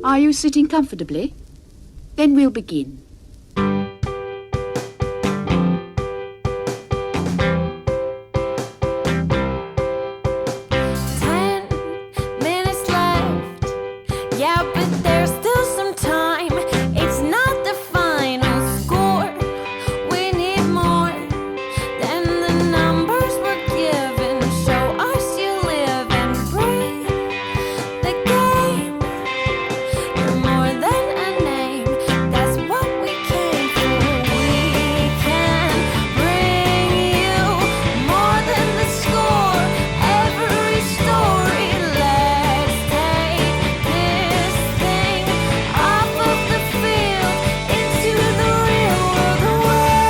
Are you sitting comfortably? Then we'll begin. 10 minutes left. Yeah, but there's still some time. It's not the final score. We need more than the numbers we're given. Show us you live and breathe the game. You're more than a name. That's what we came for. We can bring you more than the score. Every story. Let's take this thing off of the field into the real world away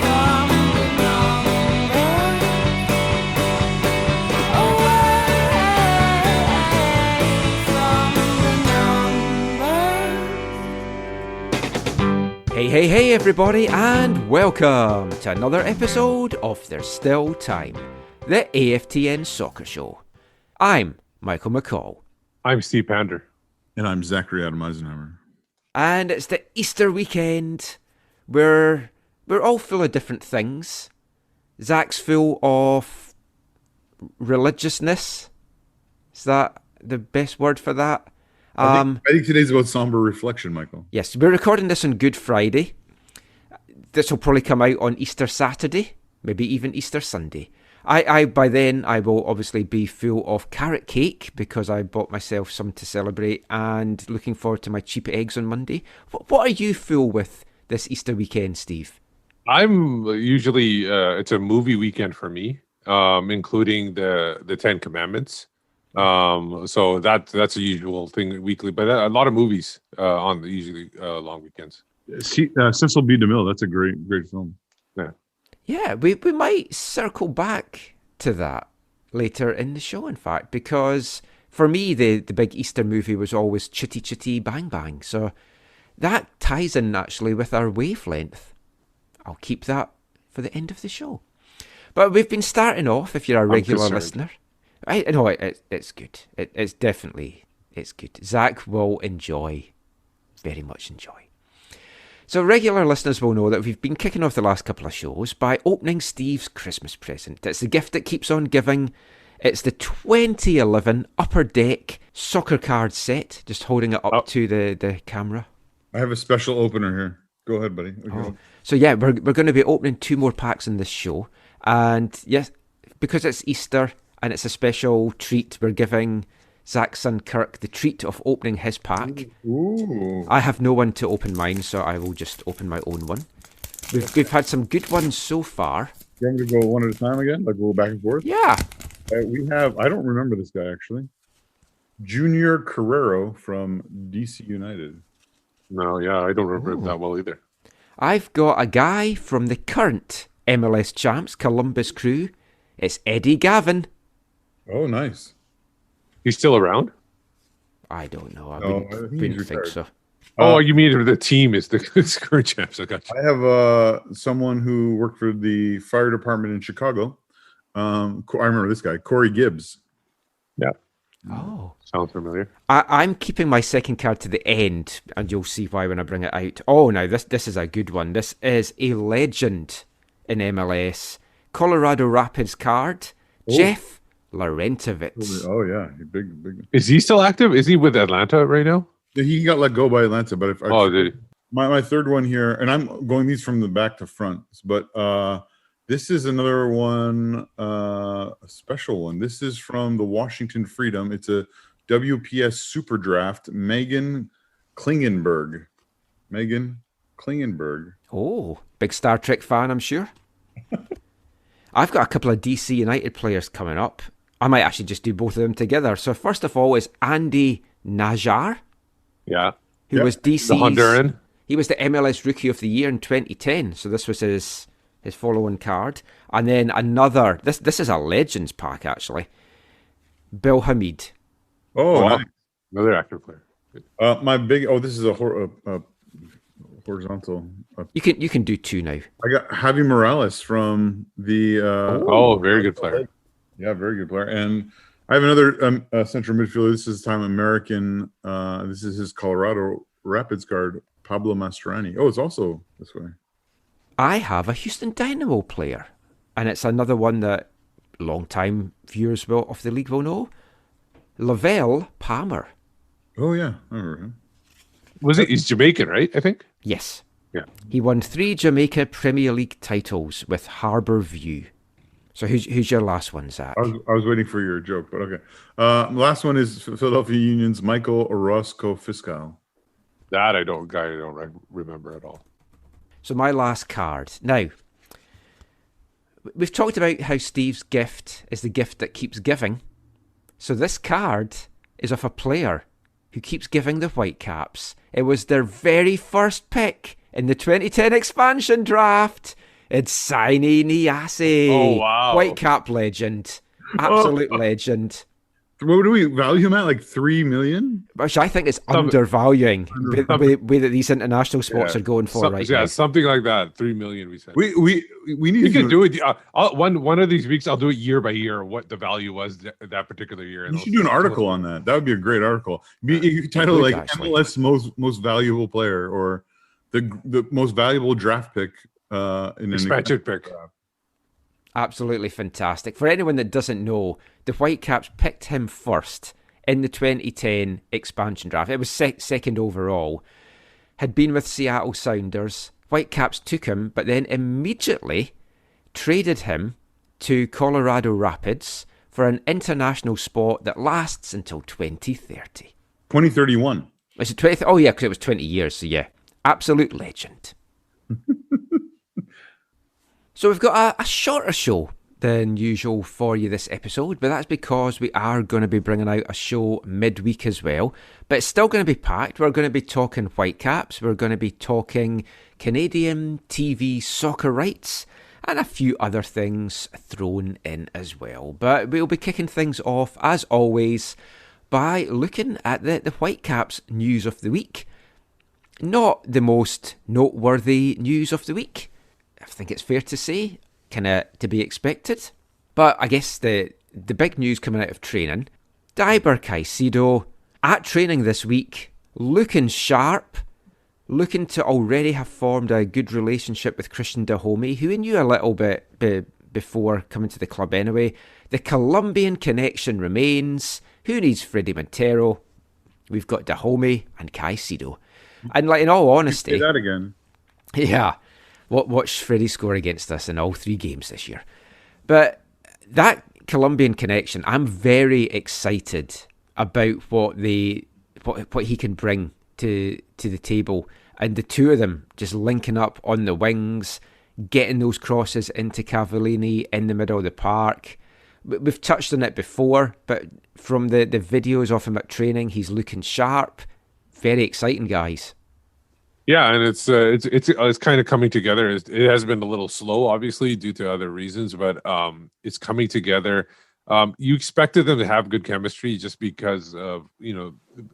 from the numbers. Hey, everybody, and welcome to another episode of There's Still Time, the AFTN Soccer Show. I'm Michael McCall. I'm Steve Pander. And I'm Zachary Adam Eisenhower. And it's the Easter weekend. We're all full of different things. Zach's full of religiousness. Is that the best word for that? I think today's about somber reflection, Michael. Yes, we're recording this on Good Friday. This will probably come out on Easter Saturday, maybe even Easter Sunday. I by then I will obviously be full of carrot cake because I bought myself some to celebrate, and looking forward to my cheap eggs on Monday. What are you full with this Easter weekend, Steve? I'm usually it's a movie weekend for me, including the Ten Commandments. So that's a usual thing weekly, but a lot of movies on usually long weekends. Cecil B. DeMille, that's a great film. Yeah, we might circle back to that later in the show, in fact, because for me, the big Easter movie was always Chitty Chitty Bang Bang. So that ties in actually with our wavelength. I'll keep that for the end of the show. But we've been starting off, if you're a regular listener. I know it's good. It's definitely good. Zach will very much enjoy. So regular listeners will know that we've been kicking off the last couple of shows by opening Steve's Christmas present. It's the gift that keeps on giving. It's the 2011 Upper Deck soccer card set. Just holding it up to the camera. I have a special opener here. Go ahead, buddy. Okay. So yeah, we're going to be opening 2 more packs in this show. And yes, because it's Easter and it's a special treat, we're giving Zach's son Kirk the treat of opening his pack. Ooh. I have no one to open mine, so I will just open my own one. We've had some good ones so far. You want me to go one at a time again? Like go back and forth? Yeah. We have, I don't remember this guy actually. Junior Carrero from DC United. No, yeah, I don't remember it that well either. I've got a guy from the current MLS champs, Columbus Crew. It's Eddie Gavin. Oh, nice. He's still around? I don't know. I No, wouldn't think so. You mean the team is the current champs? I got you. I have someone who worked for the fire department in Chicago. I remember this guy, Corey Gibbs. Yeah. Oh. Sounds familiar. I'm keeping my second card to the end, and you'll see why when I bring it out. Oh, now this is a good one. This is a legend in MLS. Colorado Rapids card, Jeff Larentovitz. Oh yeah, big. Is he still active? Is he with Atlanta right now? He got let go by Atlanta, but did he? My third one here, and I'm going these from the back to front, but this is another one, a special one. This is from the Washington Freedom. It's a WPS Super Draft, Megan Klingenberg. Oh, big Star Trek fan, I'm sure. I've got a couple of DC United players coming up. I might actually just do both of them together. So first of all is Andy Najar. Yeah. Who was DC's... The Honduran. He was the MLS Rookie of the Year in 2010. So this was his following card. And then another... This is a Legends pack, actually. Bill Hamid. Oh, wow. Nice. Another active player. This is a horizontal. You can do 2 now. I got Javi Morales from the... very good player. Yeah, very good player. And I have another central midfielder. This is time American. This is his Colorado Rapids guard, Pablo Mastroeni. Oh, it's also this way. I have a Houston Dynamo player, and it's another one that long-time viewers of the league will know. Lavelle Palmer. Oh, yeah. I remember him. He's Jamaican, right? I think. Yes. Yeah. He won 3 Jamaica Premier League titles with Harbour View. So who's your last one, Zach? I was waiting for your joke, but okay. Last one is Philadelphia Union's Michael Orozco Fiscal. That I don't remember at all. So my last card. Now, we've talked about how Steve's gift is the gift that keeps giving. So this card is of a player who keeps giving the Whitecaps. It was their very first pick in the 2010 expansion draft. It's Saini Niasse. Oh, wow. Whitecap legend. Absolute legend. What do we value him at? Like $3 million? Which I think is undervaluing the way that these international sports are going for right now. Yeah, something like that. 3 million, we said. We need You can do it. One of these weeks, I'll do it year by year, what the value was that particular year. You should do an article on that. That would be a great article. You could title it like MLS most valuable player, or the most valuable draft pick in an expansion pick. Absolutely fantastic. For anyone that doesn't know, the Whitecaps picked him first in the 2010 expansion draft. It was second overall. Had been with Seattle Sounders. Whitecaps took him, but then immediately traded him to Colorado Rapids for an international spot that lasts until 2030. 2031. Was it 20? Oh, yeah, because it was 20 years. So, yeah, absolute legend. So we've got a shorter show than usual for you this episode, but that's because we are going to be bringing out a show midweek as well. But it's still going to be packed. We're going to be talking Whitecaps. We're going to be talking Canadian TV soccer rights and a few other things thrown in as well. But we'll be kicking things off, as always, by looking at the Whitecaps news of the week. Not the most noteworthy news of the week, I think it's fair to say, kind of to be expected. But I guess the big news coming out of training, Deiber Ceicedo at training this week, looking sharp, looking to already have formed a good relationship with Christian Dahomey, who we knew a little bit before coming to the club anyway. The Colombian connection remains. Who needs Freddie Montero? We've got Dahomey and Ceicedo. And like, in all honesty... Say that again. Yeah. Watch Freddie score against us in all 3 games this year. But that Colombian connection, I'm very excited about what he can bring to the table. And the two of them just linking up on the wings, getting those crosses into Cavallini in the middle of the park. We've touched on it before, but from the videos of him at training, he's looking sharp. Very exciting, guys. Yeah, and it's kind of coming together. It has been a little slow, obviously, due to other reasons, but it's coming together. You expected them to have good chemistry just because of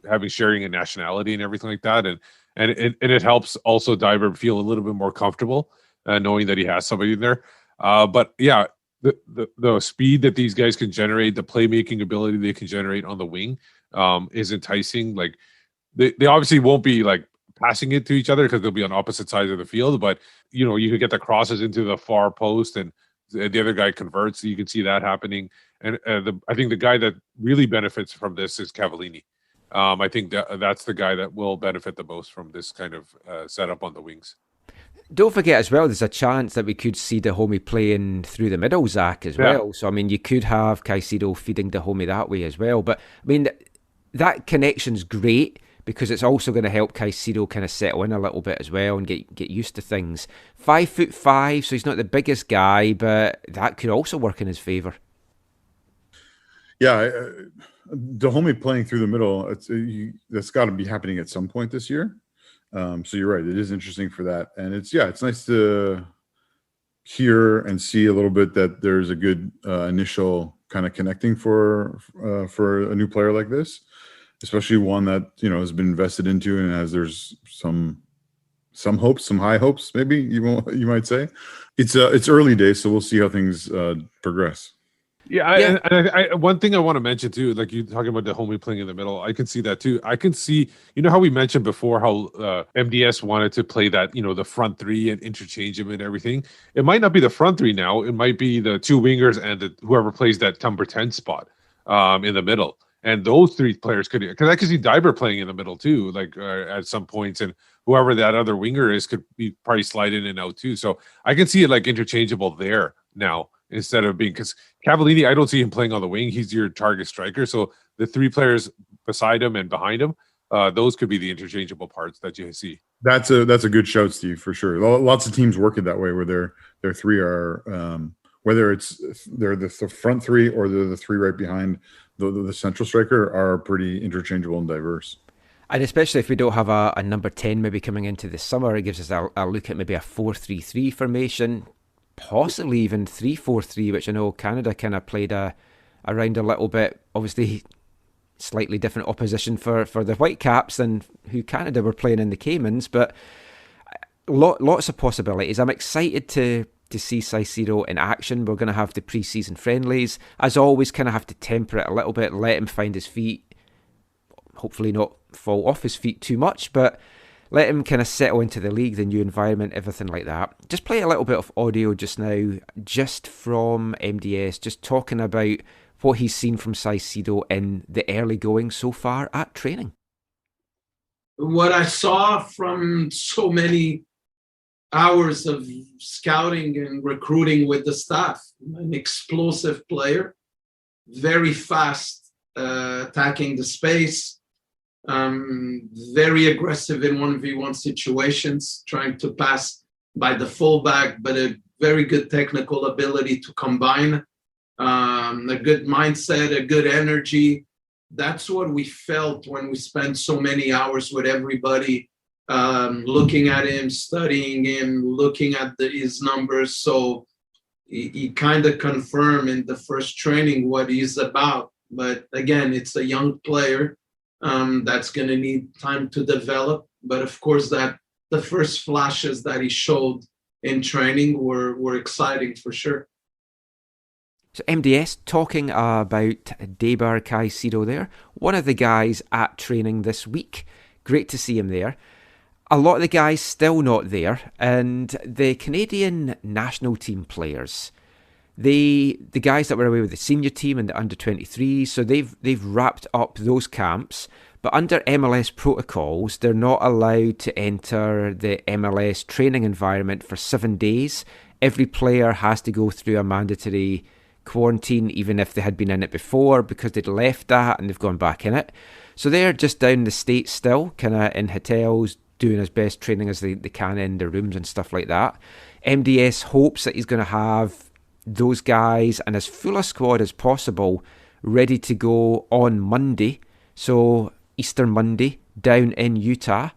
having sharing a nationality and everything like that, and it helps also Deiber feel a little bit more comfortable knowing that he has somebody in there. But yeah, the speed that these guys can generate, the playmaking ability they can generate on the wing is enticing. Like they obviously won't be like passing it to each other because they'll be on opposite sides of the field, but you could get the crosses into the far post and the other guy converts. So you can see that happening. And I think the guy that really benefits from this is Cavallini. I think that's the guy that will benefit the most from this kind of setup on the wings. Don't forget as well, there's a chance that we could see Dahomey playing through the middle, Zach, as well. So, I mean, you could have Ceicedo feeding Dahomey that way as well. But, I mean, that connection's great, because it's also going to help Ceicedo kind of settle in a little bit as well and get used to things. 5'5", so he's not the biggest guy, but that could also work in his favour. Yeah, Dahomey playing through the middle, that's got to be happening at some point this year. So you're right, it is interesting for that. And it's nice to hear and see a little bit that there's a good initial kind of connecting for a new player like this. Especially one that has been invested into, and there's some hopes, some high hopes, maybe you might say. It's early days, so we'll see how things progress. Yeah, Yeah. I one thing I want to mention too, like you talking about the homie playing in the middle, I can see that too. I can see, you know how we mentioned before how MDS wanted to play that, the front three and interchange them and everything. It might not be the front three now. It might be the two wingers and whoever plays that number 10 spot in the middle. And those three players could, because I could see Deiber playing in the middle too, like at some points, and whoever that other winger is could be probably slide in and out too. So I can see it like interchangeable there now instead of being, because Cavallini, I don't see him playing on the wing. He's your target striker. So the three players beside him and behind him, those could be the interchangeable parts that you see. That's a good shout, Steve, for sure. Lots of teams work it that way, where their three are whether they're the front three or they're the three right behind the central striker, are pretty interchangeable and diverse. And especially if we don't have a number 10 maybe coming into the summer, it gives us a look at maybe a 4-3-3 formation, possibly even 3-4-3, which I know Canada kind of played around a little bit. Obviously, slightly different opposition for the Whitecaps than who Canada were playing in the Caymans, but lots of possibilities. I'm excited to see Ceicedo in action. We're going to have the pre-season friendlies. As always, kind of have to temper it a little bit, let him find his feet, hopefully not fall off his feet too much, but let him kind of settle into the league, the new environment, everything like that. Just play a little bit of audio just now, just from MDS, just talking about what he's seen from Ceicedo in the early going so far at training. What I saw from so many hours of scouting and recruiting with the staff, an explosive player, very fast, attacking the space, very aggressive in 1v1 situations, trying to pass by the fullback, but a very good technical ability to combine, a good mindset, a good energy. That's what we felt when we spent so many hours with everybody, looking at him, studying him, looking at his numbers. So he kind of confirmed in the first training what he's about. But again, it's a young player that's going to need time to develop. But of course, that the first flashes that he showed in training were exciting for sure. So MDS talking about Deiber Ceicedo there, one of the guys at training this week. Great to see him there. A lot of the guys still not there, and the Canadian national team players, the guys that were away with the senior team and the under-23, so they've wrapped up those camps, but under MLS protocols, they're not allowed to enter the MLS training environment for 7 days. Every player has to go through a mandatory quarantine, even if they had been in it before, because they'd left that and they've gone back in it. So they're just down in the States still, kind of in hotels, doing as best training as they can in their rooms and stuff like that. MDS hopes that he's going to have those guys and as full a squad as possible ready to go on Monday, so Easter Monday, down in Utah.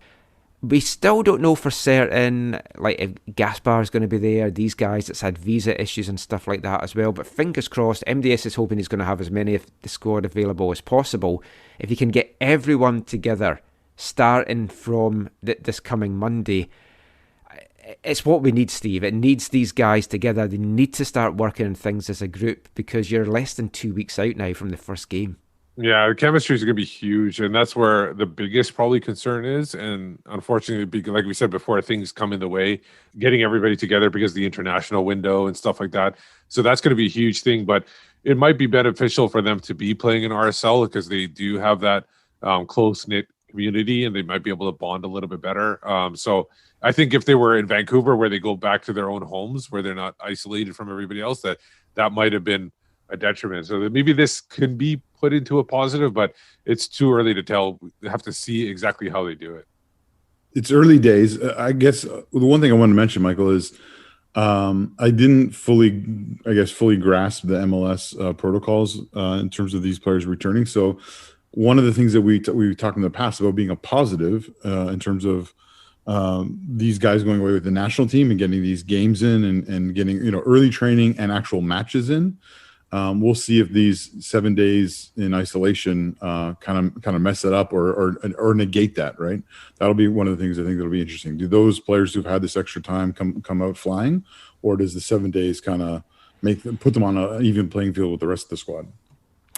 We still don't know for certain, like, if Gaspar is going to be there, these guys that's had visa issues and stuff like that as well, but fingers crossed. MDS is hoping he's going to have as many of the squad available as possible. If he can get everyone together starting from this coming Monday, it's what we need, Steve. It needs these guys together. They need to start working on things as a group, because you're less than 2 weeks out now from the first game. Yeah, the chemistry is going to be huge, and that's where the biggest probably concern is. And unfortunately, like we said before, things come in the way, getting everybody together because of the international window and stuff like that. So that's going to be a huge thing, but it might be beneficial for them to be playing in RSL because they do have that close-knit community, and they might be able to bond a little bit better. So I think if they were in Vancouver, where they go back to their own homes, where they're not isolated from everybody else, that might have been a detriment. So that maybe this could be put into a positive, but it's too early to tell. We have to see exactly how they do it. It's early days. I guess the one thing I want to mention, Michael, is I didn't fully grasp the MLS protocols in terms of these players returning. So one of the things that we talked in the past about being a positive in terms of these guys going away with the national team and getting these games in and getting early training and actual matches in. We'll see if these 7 days in isolation kind of mess it up or negate that. Right, that'll be one of the things I think that'll be interesting. Do those players who've had this extra time come out flying, or does the 7 days kind of put them on an even playing field with the rest of the squad.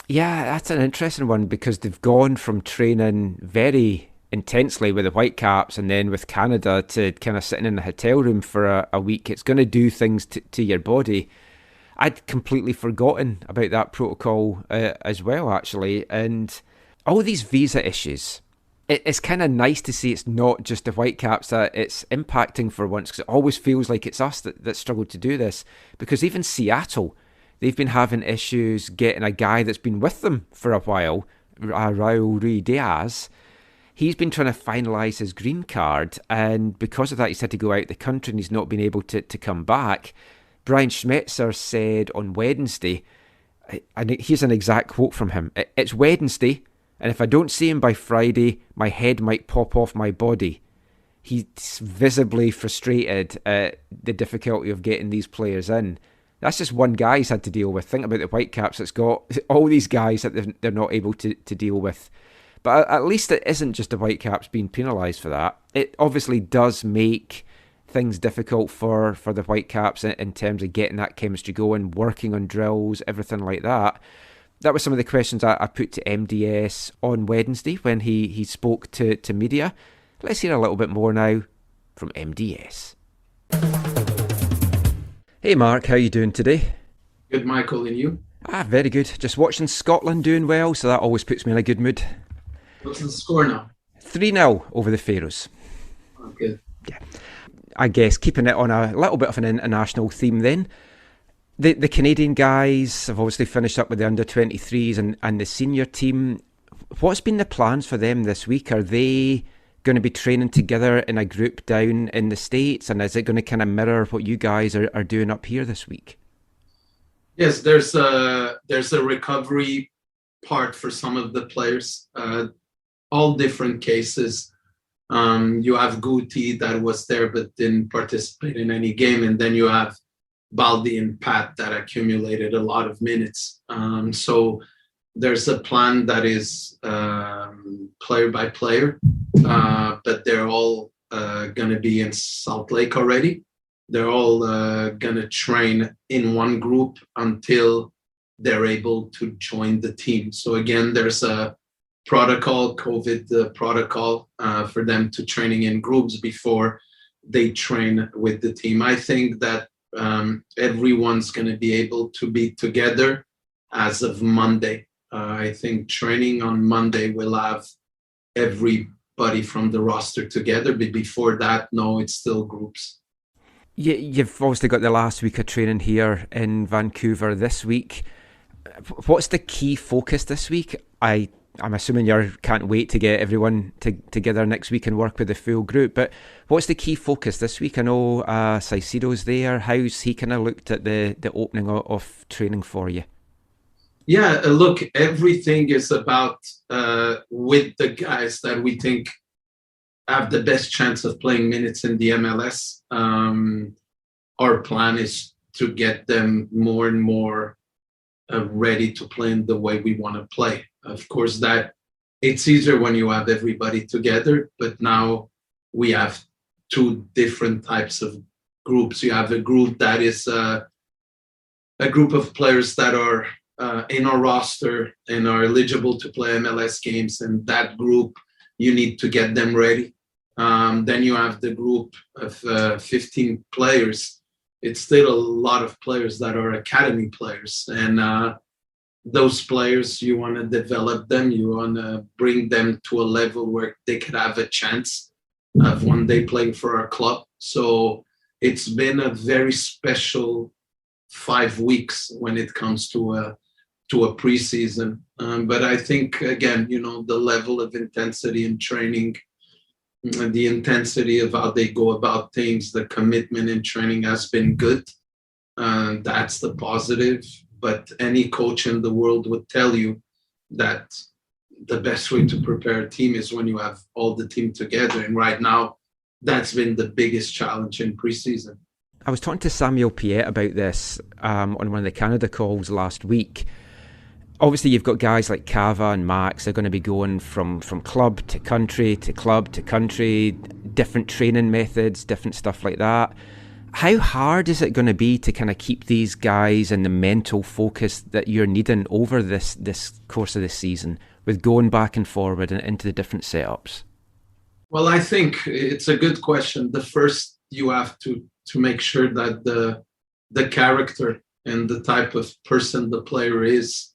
Yeah, that's an interesting one because they've gone from training very intensely with the Whitecaps and then with Canada to kind of sitting in a hotel room for a week. It's going to do things to your body. I'd completely forgotten about that protocol as well, actually. And all these visa issues, it's kind of nice to see it's not just the Whitecaps that it's impacting for once, because it always feels like it's us that struggled to do this. Because even Seattle, they've been having issues getting a guy that's been with them for a while, Raul Ruiz. He's been trying to finalise his green card, and because of that, he's had to go out the country and he's not been able to come back. Brian Schmetzer said on Wednesday, and here's an exact quote from him, "It's Wednesday, and if I don't see him by Friday, my head might pop off my body." He's visibly frustrated at the difficulty of getting these players in. That's just one guy he's had to deal with. Think about the Whitecaps that's got all these guys that they're not able to deal with. But at least it isn't just the Whitecaps being penalised for that. It obviously does make things difficult for the Whitecaps in terms of getting that chemistry going, working on drills, everything like that. That was some of the questions I put to MDS on Wednesday when he spoke to media. Let's hear a little bit more now from MDS. Hey Mark, how you doing today? Good, Michael, and you? Very good. Just watching Scotland doing well, so that always puts me in a good mood. What's the score now? 3-0 over the Faroes. Oh, good. Yeah. I guess keeping it on a little bit of an international theme then. The Canadian guys have obviously finished up with the under-23s and the senior team. What's been the plans for them this week? Are they going to be training together in a group down in the States? And is it going to kind of mirror what you guys are doing up here this week? Yes, there's a recovery part for some of the players. All different cases. You have Guti that was there but didn't participate in any game, and then you have Baldi and Pat that accumulated a lot of minutes. So there's a plan that is player by player, but they're all going to be in Salt Lake already. They're all going to train in one group until they're able to join the team. So again, there's a protocol, COVID protocol for them to training in groups before they train with the team. I think that everyone's going to be able to be together as of Monday. I think training on Monday will have everybody from the roster together, but before that, no, it's still groups. You've obviously got the last week of training here in Vancouver this week. What's the key focus this week? I'm assuming you can't wait to get everyone together next week and work with the full group, but what's the key focus this week? I know Ceicedo's there. How's he kind of looked at the opening of training for you? Yeah, look, everything is about with the guys that we think have the best chance of playing minutes in the MLS. Our plan is to get them more and more ready to play in the way we want to play. Of course, that it's easier when you have everybody together, but now we have two different types of groups. You have a group that is a group of players that are in our roster and are eligible to play MLS games, and that group, you need to get them ready. Then you have the group of 15 players. It's still a lot of players that are academy players, and those players, you want to develop them. You want to bring them to a level where they could have a chance of one day playing for our club. So it's been a very special 5 weeks when it comes to a preseason. But I think, again, the level of intensity in training, the intensity of how they go about things, the commitment in training has been good. That's the positive. But any coach in the world would tell you that the best way to prepare a team is when you have all the team together. And right now, that's been the biggest challenge in preseason. I was talking to Samuel Piet about this on one of the Canada calls last week. Obviously, you've got guys like Cava and Max. They're going to be going from club to country to club to country, different training methods, different stuff like that. How hard is it going to be to kind of keep these guys in the mental focus that you're needing over this course of this season, with going back and forward and into the different setups? Well, I think it's a good question. The first, you have to make sure that the character and the type of person the player is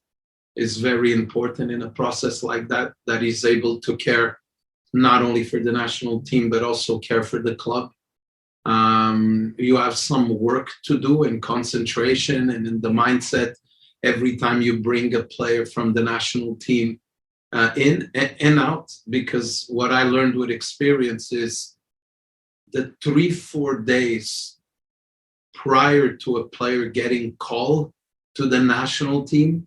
very important in a process like that he's able to care not only for the national team, but also care for the club. You have some work to do in concentration and in the mindset every time you bring a player from the national team in and out, because what I learned with experience is the 3-4 days prior to a player getting called to the national team,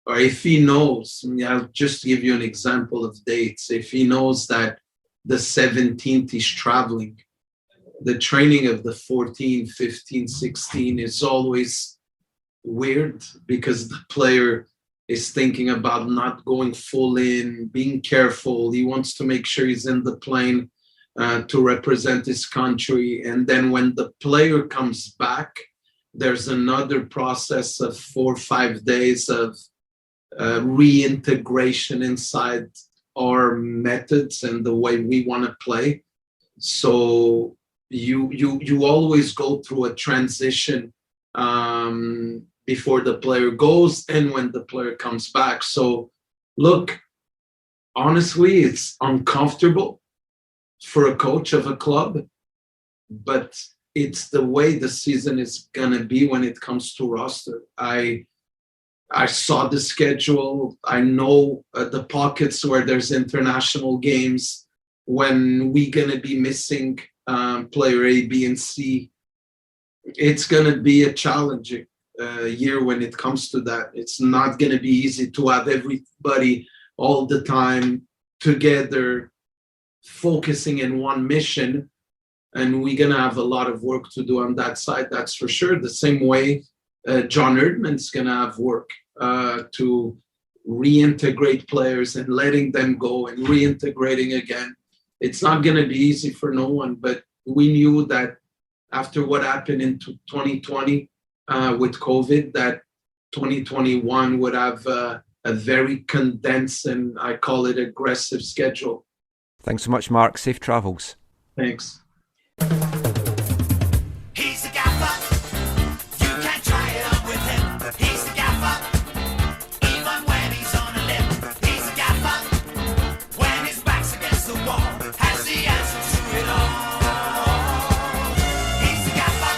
or if he knows, I'll just give you an example of dates. If he knows that the 17th he's traveling, the training of the 14, 15, 16 is always weird, because the player is thinking about not going full in, being careful. He wants to make sure he's in the plane to represent his country. And then when the player comes back, there's another process of 4 or 5 days of reintegration inside our methods and the way we want to play. So you always go through a transition before the player goes and when the player comes back. So look, honestly, it's uncomfortable for a coach of a club, but it's the way the season is going to be when it comes to roster. I saw the schedule. I know the pockets where there's international games, when we're going to be missing player A, B, and C. It's going to be a challenging year when it comes to that. It's not going to be easy to have everybody all the time together, focusing in one mission. And we're going to have a lot of work to do on that side, that's for sure. The same way John Erdman's going to have work to reintegrate players and letting them go and reintegrating again. It's not going to be easy for no one, but we knew that after what happened in 2020 with COVID, that 2021 would have a very condensed and I call it aggressive schedule. Thanks so much, Marc. Safe travels. Thanks. He's the gaffer. You can try it on with him. He's the gaffer. Even when he's on a limb. He's the gaffer. When his back's against the wall, has the answer to it all. He's the gaffer.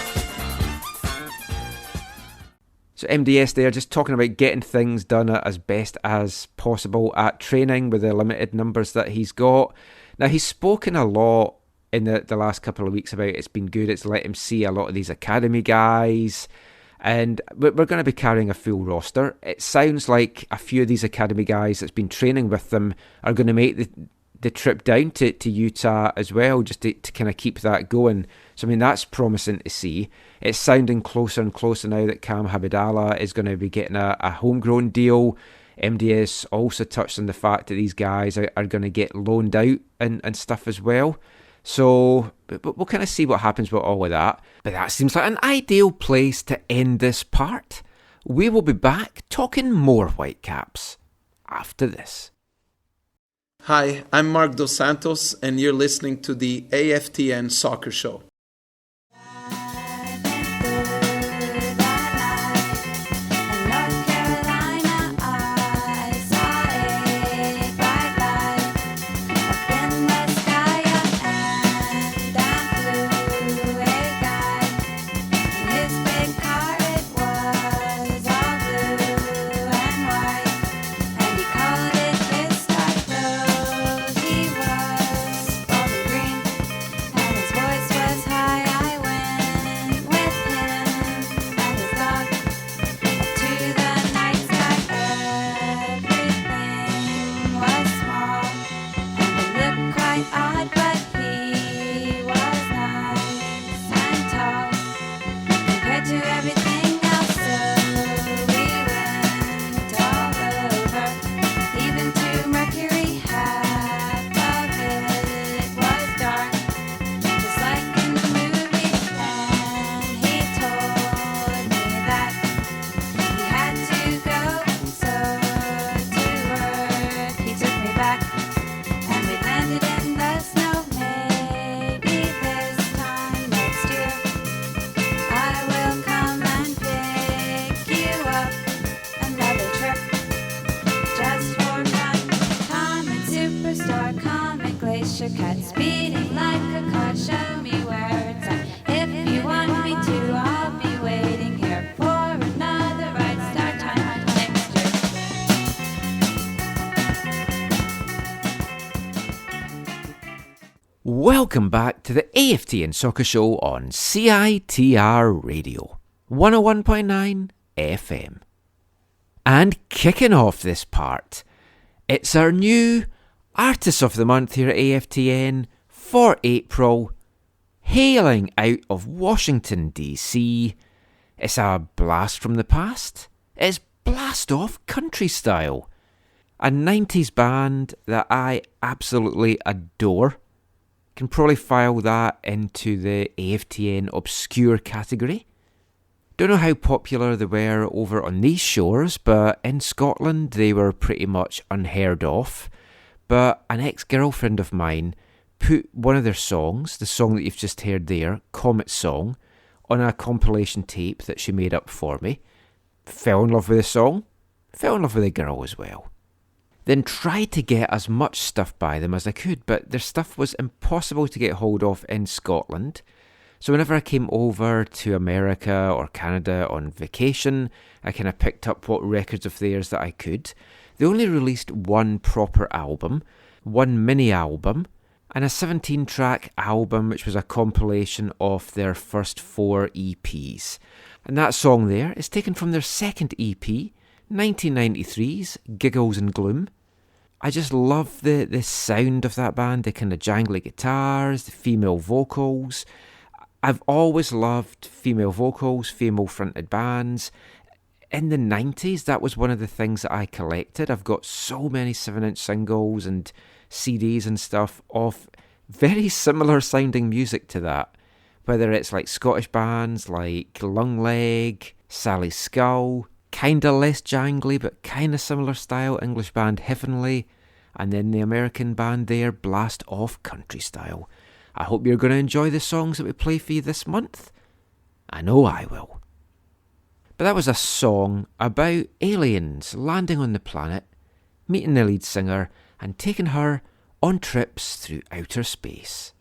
So MDS there, just talking about getting things done as best as possible at training with the limited numbers that he's got. Now, he's spoken a lot in the last couple of weeks about it's been good, it's let him see a lot of these academy guys, and we're going to be carrying a full roster. It sounds like a few of these academy guys that's been training with them are going to make the trip down to Utah as well, just to kind of keep that going. So, I mean, that's promising to see. It's sounding closer and closer now that Cam Habidallah is going to be getting a homegrown deal. MDS also touched on the fact that these guys are going to get loaned out and stuff as well. So but we'll kind of see what happens with all of that. But that seems like an ideal place to end this part. We will be back talking more Whitecaps after this. Hi, I'm Marc Dos Santos, and you're listening to the AFTN Soccer Show. Was Welcome back to the AFTN Soccer Show on CITR Radio, 101.9 FM. And kicking off this part, it's our new Artist of the Month here at AFTN for April, hailing out of Washington, DC. It's a blast from the past. It's blast off country style. A 90s band that I absolutely adore. Can probably file that into the AFTN obscure category. Don't know how popular they were over on these shores, but in Scotland they were pretty much unheard of. But an ex-girlfriend of mine put one of their songs, the song that you've just heard there, Comet song, on a compilation tape that she made up for me. Fell in love with the song, fell in love with the girl as well. Then tried to get as much stuff by them as I could, but their stuff was impossible to get hold of in Scotland. So whenever I came over to America or Canada on vacation, I kind of picked up what records of theirs that I could. They only released one proper album, one mini album, and a 17-track album which was a compilation of their first 4 EPs. And that song there is taken from their second EP, 1993's Giggles and Gloom. I just love the sound of that band, the kind of jangly guitars, the female vocals. I've always loved female vocals, female-fronted bands. In the 90s, that was one of the things that I collected. I've got so many 7-inch singles and CDs and stuff of very similar sounding music to that. Whether it's like Scottish bands like Lungleg, Sally Skull, kinda less jangly but kinda similar style English band Heavenly, and then the American band there, Blast Off Country Style. I hope you're going to enjoy the songs that we play for you this month. I know I will. But that was a song about aliens landing on the planet, meeting the lead singer and taking her on trips through outer space.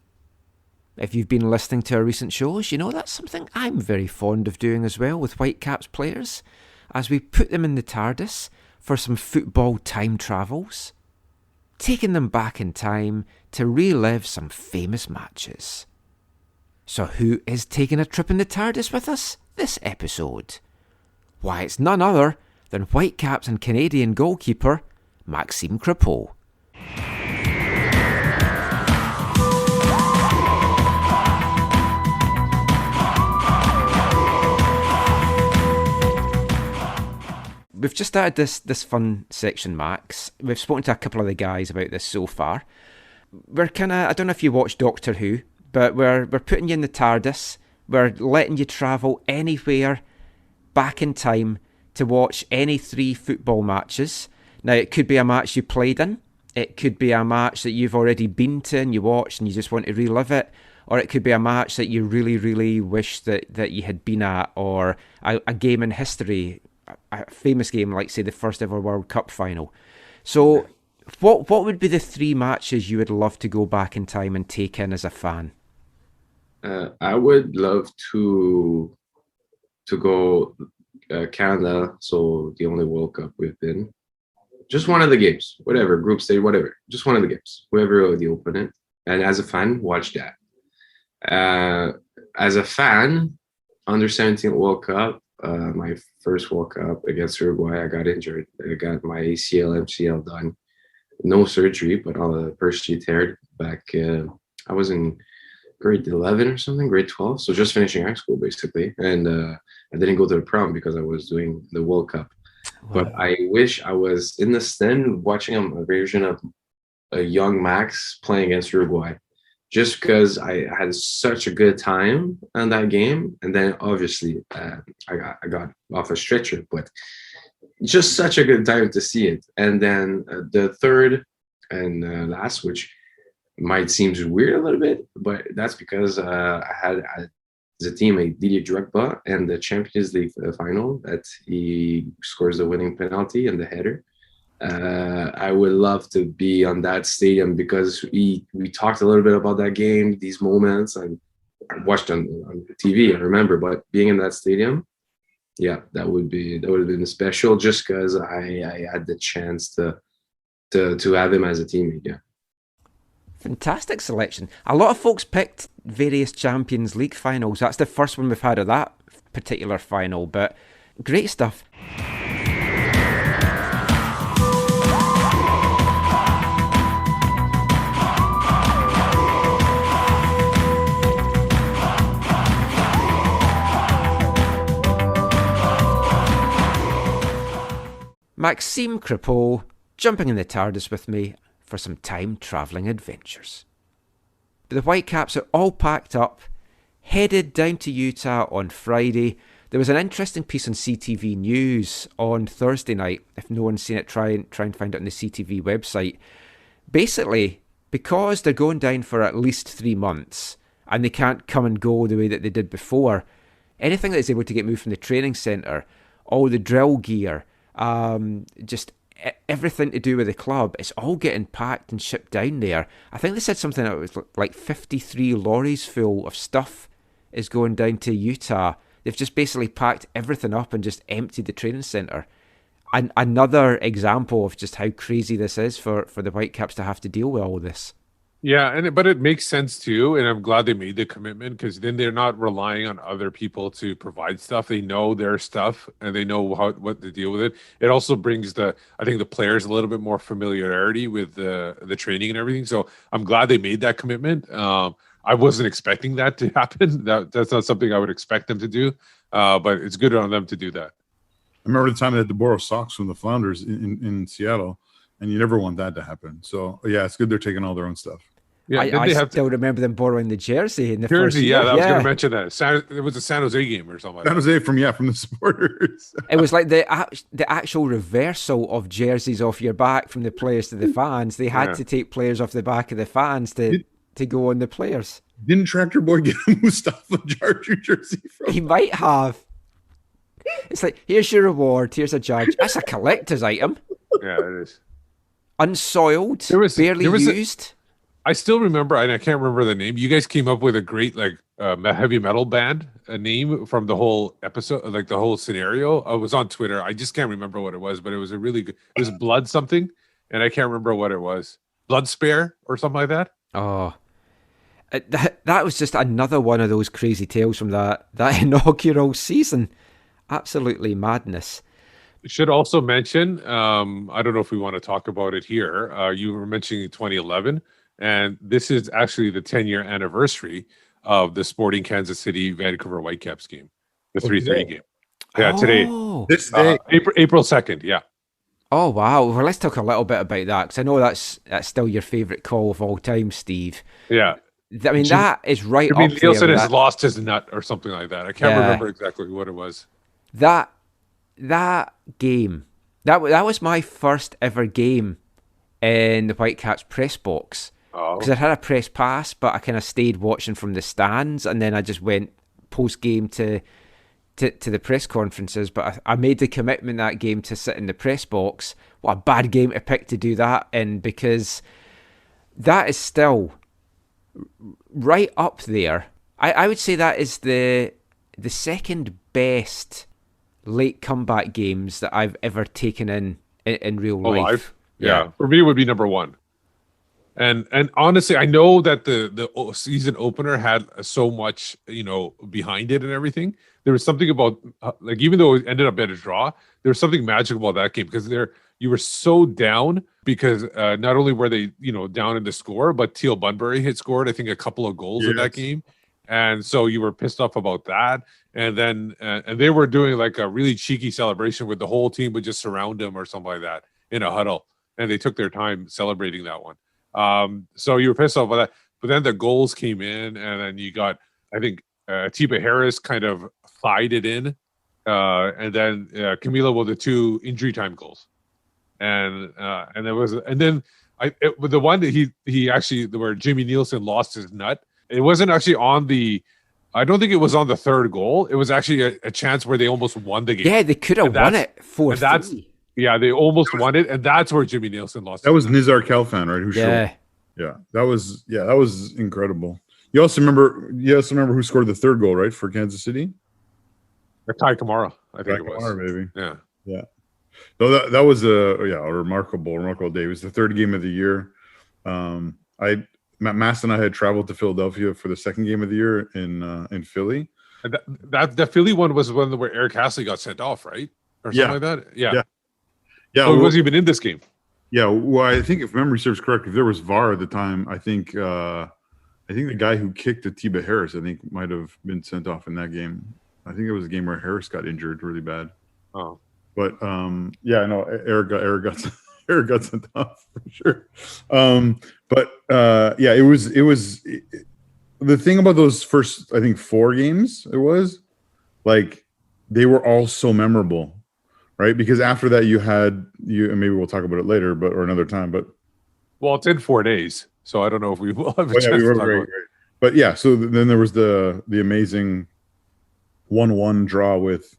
If you've been listening to our recent shows, you know that's something I'm very fond of doing as well with Whitecaps players, as we put them in the TARDIS for some football time travels, taking them back in time to relive some famous matches. So who is taking a trip in the TARDIS with us this episode? Why, it's none other than Whitecaps and Canadian goalkeeper Max Crepeau. We've just started this fun section, Max. We've spoken to a couple of the guys about this so far. We're kind of, I don't know if you watch Doctor Who, but we're putting you in the TARDIS. We're letting you travel anywhere back in time to watch any 3 football matches. Now, it could be a match you played in. It could be a match that you've already been to and you watched and you just want to relive it. Or it could be a match that you really, really wish that you had been at, or a game in history, a famous game like, say, the first ever World Cup final. So what would be the 3 matches you would love to go back in time and take in as a fan? I would love to go Canada, so the only World Cup we've been. Just one of the games, whatever, group stage, whatever. Just one of the games, whoever the opponent. And as a fan, watch that. As a fan, under 17 World Cup, my first World Cup against Uruguay, I got injured. I got my ACL, MCL done. No surgery, but all the first sheet teared back. I was in grade 11 or something, grade 12. So just finishing high school, basically. And I didn't go to the prom because I was doing the World Cup. Wow. But I wish I was in the stand watching a version of a young Max playing against Uruguay. Just because I had such a good time on that game. And then obviously I got off a stretcher, but just such a good time to see it. And then the third and last, which might seem weird a little bit, but that's because I had as a teammate Didier Drogba in the Champions League final that he scores the winning penalty and the header. I would love to be on that stadium because we talked a little bit about that game, these moments, and I watched on TV, I remember, but being in that stadium, yeah, that would have been special just because I had the chance to have him as a teammate. Yeah. Fantastic selection. A lot of folks picked various Champions League finals. That's the first one we've had of that particular final, but great stuff. Maxime Crepeau jumping in the TARDIS with me for some time-travelling adventures. The Whitecaps are all packed up, headed down to Utah on Friday. There was an interesting piece on CTV News on Thursday night. If no one's seen it, try and find it on the CTV website. Basically, because they're going down for at least 3 months, and they can't come and go the way that they did before, anything that is able to get moved from the training centre, all the drill gear, just everything to do with the club, it's all getting packed and shipped down there. I think they said something that was like 53 lorries full of stuff is going down to Utah. They've just basically packed everything up and just emptied the training centre. And another example of just how crazy this is for the Whitecaps to have to deal with all this. Yeah, but it makes sense too, and I'm glad they made the commitment, because then they're not relying on other people to provide stuff. They know their stuff and they know what to deal with it. It also brings the players a little bit more familiarity with the training and everything. So I'm glad they made that commitment. I wasn't expecting that to happen. That's not something I would expect them to do, but it's good on them to do that. I remember the time they had to borrow socks from the Flounders in Seattle, and you never want that to happen. So yeah, it's good they're taking all their own stuff. Yeah, I still remember them borrowing the jersey in the first jersey. year. Yeah, I was going to mention that. It was a San Jose game or something. San Jose from the supporters. It was like the actual reversal of jerseys off your back from the players to the fans. They had to take players off the back of the fans to go on the players. Didn't Tractor Boy get a Mustafa Jarju jersey from? He might have. It's like, here's your reward. Here's a judge. That's a collector's item. Yeah, it is. Unsoiled. Barely used. I still remember, and I can't remember the name. You guys came up with a great heavy metal band name from the whole episode, like the whole scenario. I was on Twitter. I just can't remember what it was, but it was a really good. It was Blood something, and I can't remember what it was. Blood Spare or something like that. Oh, that was just another one of those crazy tales from that inaugural season. Absolutely madness. Should also mention, I don't know if we want to talk about it here. You were mentioning 2011. And this is actually the 10-year anniversary of the Sporting Kansas City Vancouver Whitecaps game, the 3-3 game. Yeah, today. This day. April 2nd, yeah. Oh, wow. Well, let's talk a little bit about that, because I know that's still your favourite call of all time, Steve. Yeah. I mean, that is right up there. Nielsen has lost his nut or something like that. I can't remember exactly what it was. That game, that was my first ever game in the Whitecaps press box. Because I had a press pass, but I kind of stayed watching from the stands, and then I just went post-game to the press conferences. But I made the commitment that game to sit in the press box. What a bad game to pick to do that in, because that is still right up there. I would say that is the second best late comeback games that I've ever taken in real life. Yeah, for me it would be number one. And honestly, I know that the season opener had so much, behind it and everything. There was something about, even though it ended up at a draw, there was something magical about that game, because you were so down, because not only were they, down in the score, but Teal Bunbury had scored, I think, a couple of goals in that game. And so you were pissed off about that. And then and they were doing like a really cheeky celebration where the whole team would just surround them or something like that in a huddle. And they took their time celebrating that one. So you were pissed off about that, but then the goals came in, and then you got, I think, Tiba Harris kind of fied it in, and then Camilo with the 2 injury time goals, and then with the one that he actually, where Jimmy Nielsen lost his nut, it wasn't actually I don't think it was on the third goal. It was actually a chance where they almost won the game. Yeah, they could have won it 4-3. Yeah, they almost won it, and that's where Jimmy Nielsen lost. That was Nizar Kalfan, right? That was incredible. You also remember who scored the third goal, right, for Kansas City? Ty Kamara, I think it was. Kamara, maybe. Yeah. So that was a remarkable day. It was the third game of the year. Mass and I had traveled to Philadelphia for the second game of the year in Philly. And that Philly one was one where Eric Astley got sent off, right? Or something like that? Yeah. Yeah. He wasn't even in this game. Yeah. Well, I think if memory serves correct, if there was VAR at the time, I think the guy who kicked Atiba Harris, I think, might have been sent off in that game. I think it was a game where Harris got injured really bad. Oh. But yeah, no, Eric got sent off for sure. But yeah, it was the thing about those first, I think, 4 games. It was like they were all so memorable, right? Because after that, and maybe we'll talk about it later, or another time. But well, it's in 4 days, so I don't know if we will have a chance to talk about it. But yeah, so then there was the amazing 1-1 draw with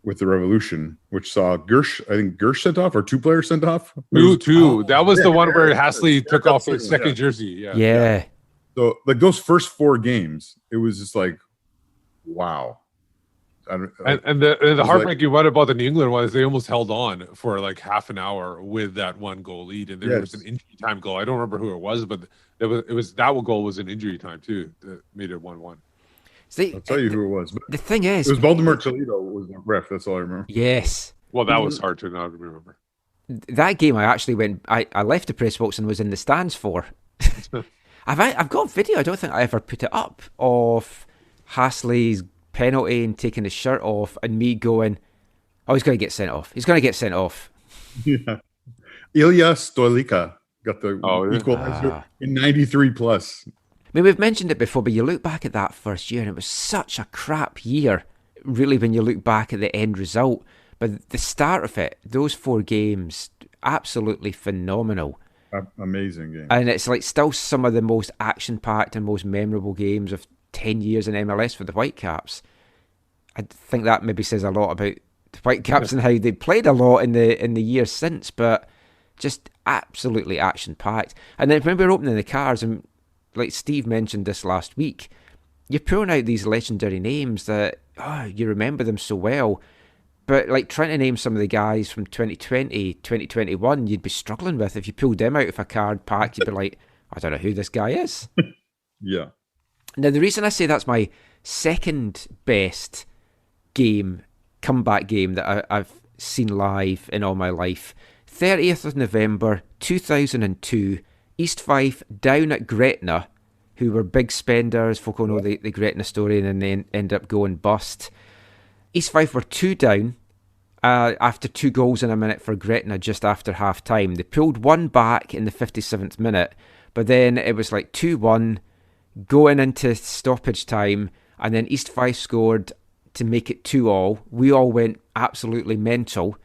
the Revolution, which saw Gersh sent off, or 2 players sent off. Two. That was the one where Hasley took off his second jersey. Yeah. So like those first 4 games, it was just like, wow. And the heartbreaking one about the New England one is they almost held on for like half an hour with that 1 goal lead, and there was an injury time goal. I don't remember who it was, but it was that goal was an injury time too that made it 1-1. See, I'll tell you who it was. But the thing is, it was Baltimore Toledo was the ref. That's all I remember. Yes. Well, that was hard to not remember. That game I actually I left the press box and was in the stands for. I've got video, I don't think I ever put it up, of Hasley's penalty and taking his shirt off and me going, oh, he's going to get sent off. He's going to get sent off. Yeah. Ilya Stoilica got the equalizer in 93 plus. I mean, we've mentioned it before, but you look back at that first year and it was such a crap year, really, when you look back at the end result. But the start of it, those 4 games, absolutely phenomenal. Amazing game. And it's like still some of the most action-packed and most memorable games of 10 years in MLS for the Whitecaps. I think that maybe says a lot about the Whitecaps and how they played a lot in the years since, but just absolutely action-packed. And then when we were opening the cars, and like Steve mentioned this last week, you're pulling out these legendary names that, you remember them so well. But like trying to name some of the guys from 2020, 2021, you'd be struggling with. If you pulled them out of a card pack, you'd be like, I don't know who this guy is. Yeah. Now, the reason I say that's my second best comeback game that I've seen live in all my life, 30th of November 2002, East Fife down at Gretna, who were big spenders. Folk all know the Gretna story, and then they end up going bust. East Fife were 2 down after 2 goals in a minute for Gretna just after half time. They pulled 1 back in the 57th minute, but then it was like 2-1 going into stoppage time, and then East Fife scored to make it 2-2. We all went absolutely mental,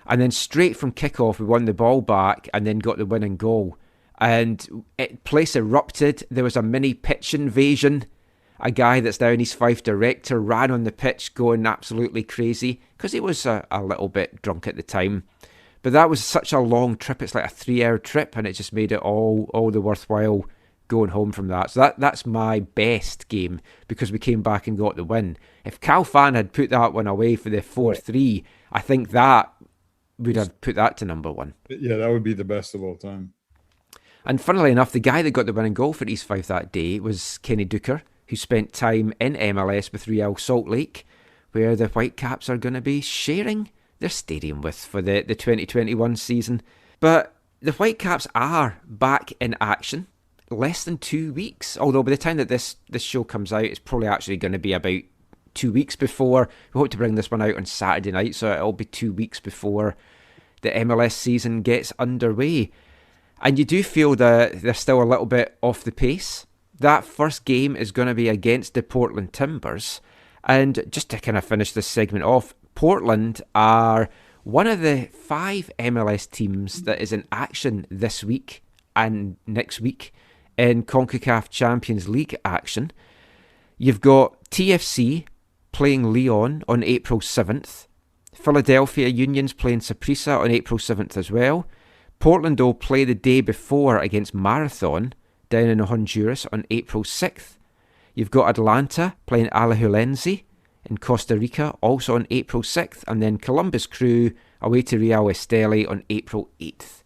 and then straight from kickoff we won the ball back and then got the winning goal. And place erupted. There was a mini pitch invasion. A guy that's now an East Fife director ran on the pitch going absolutely crazy because he was a little bit drunk at the time. But that was such a long trip. It's like a 3-hour trip, and it just made it all the worthwhile going home from that. So that's my best game because we came back and got the win. If Cal Fan had put that one away for the 4-3, I think that would have put that to number 1. Yeah, that would be the best of all time. And funnily enough, the guy that got the winning goal for East Fife that day was Kenny Duker, who spent time in MLS with Real Salt Lake, where the Whitecaps are going to be sharing their stadium with for the 2021 season. But the Whitecaps are back in action less than 2 weeks, although by the time that this show comes out, it's probably actually going to be about 2 weeks before. We hope to bring this one out on Saturday night, so it'll be 2 weeks before the MLS season gets underway. And you do feel that they're still a little bit off the pace. That first game is going to be against the Portland Timbers. And just to kind of finish this segment off, Portland are one of the 5 MLS teams that is in action this week and next week in CONCACAF Champions League action. You've got TFC playing Lyon on April 7th. Philadelphia Union's playing Saprissa on April 7th as well. Portland will play the day before against Marathon down in Honduras on April 6th. You've got Atlanta playing Alajuelense in Costa Rica also on April 6th. And then Columbus Crew away to Real Esteli on April 8th.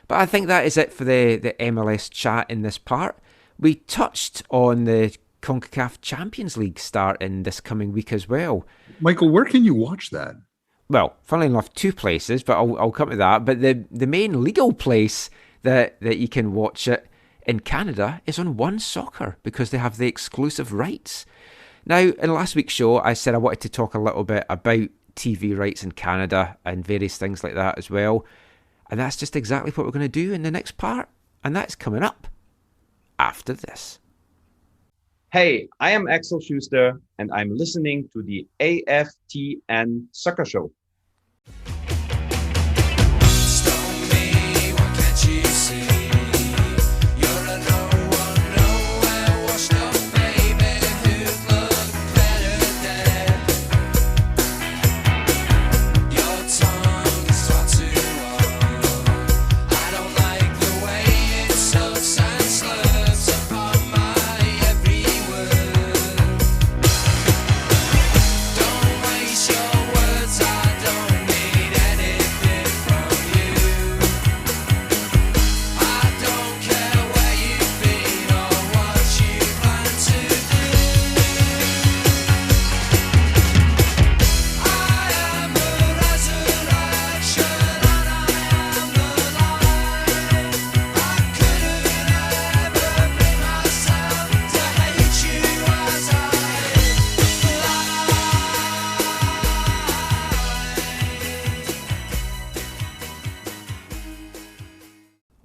But I think that is it for the MLS chat in this part. We touched on the CONCACAF Champions League starting this coming week as well. Michael, where can you watch that? Well, funnily enough, 2 places, but I'll come to that. But the main legal place that you can watch it in Canada is on One Soccer, because they have the exclusive rights. Now, in last week's show, I said I wanted to talk a little bit about TV rights in Canada and various things like that as well. And that's just exactly what we're going to do in the next part. And that's coming up after this. Hey, I am Axel Schuster, and I'm listening to the AFTN Soccer Show.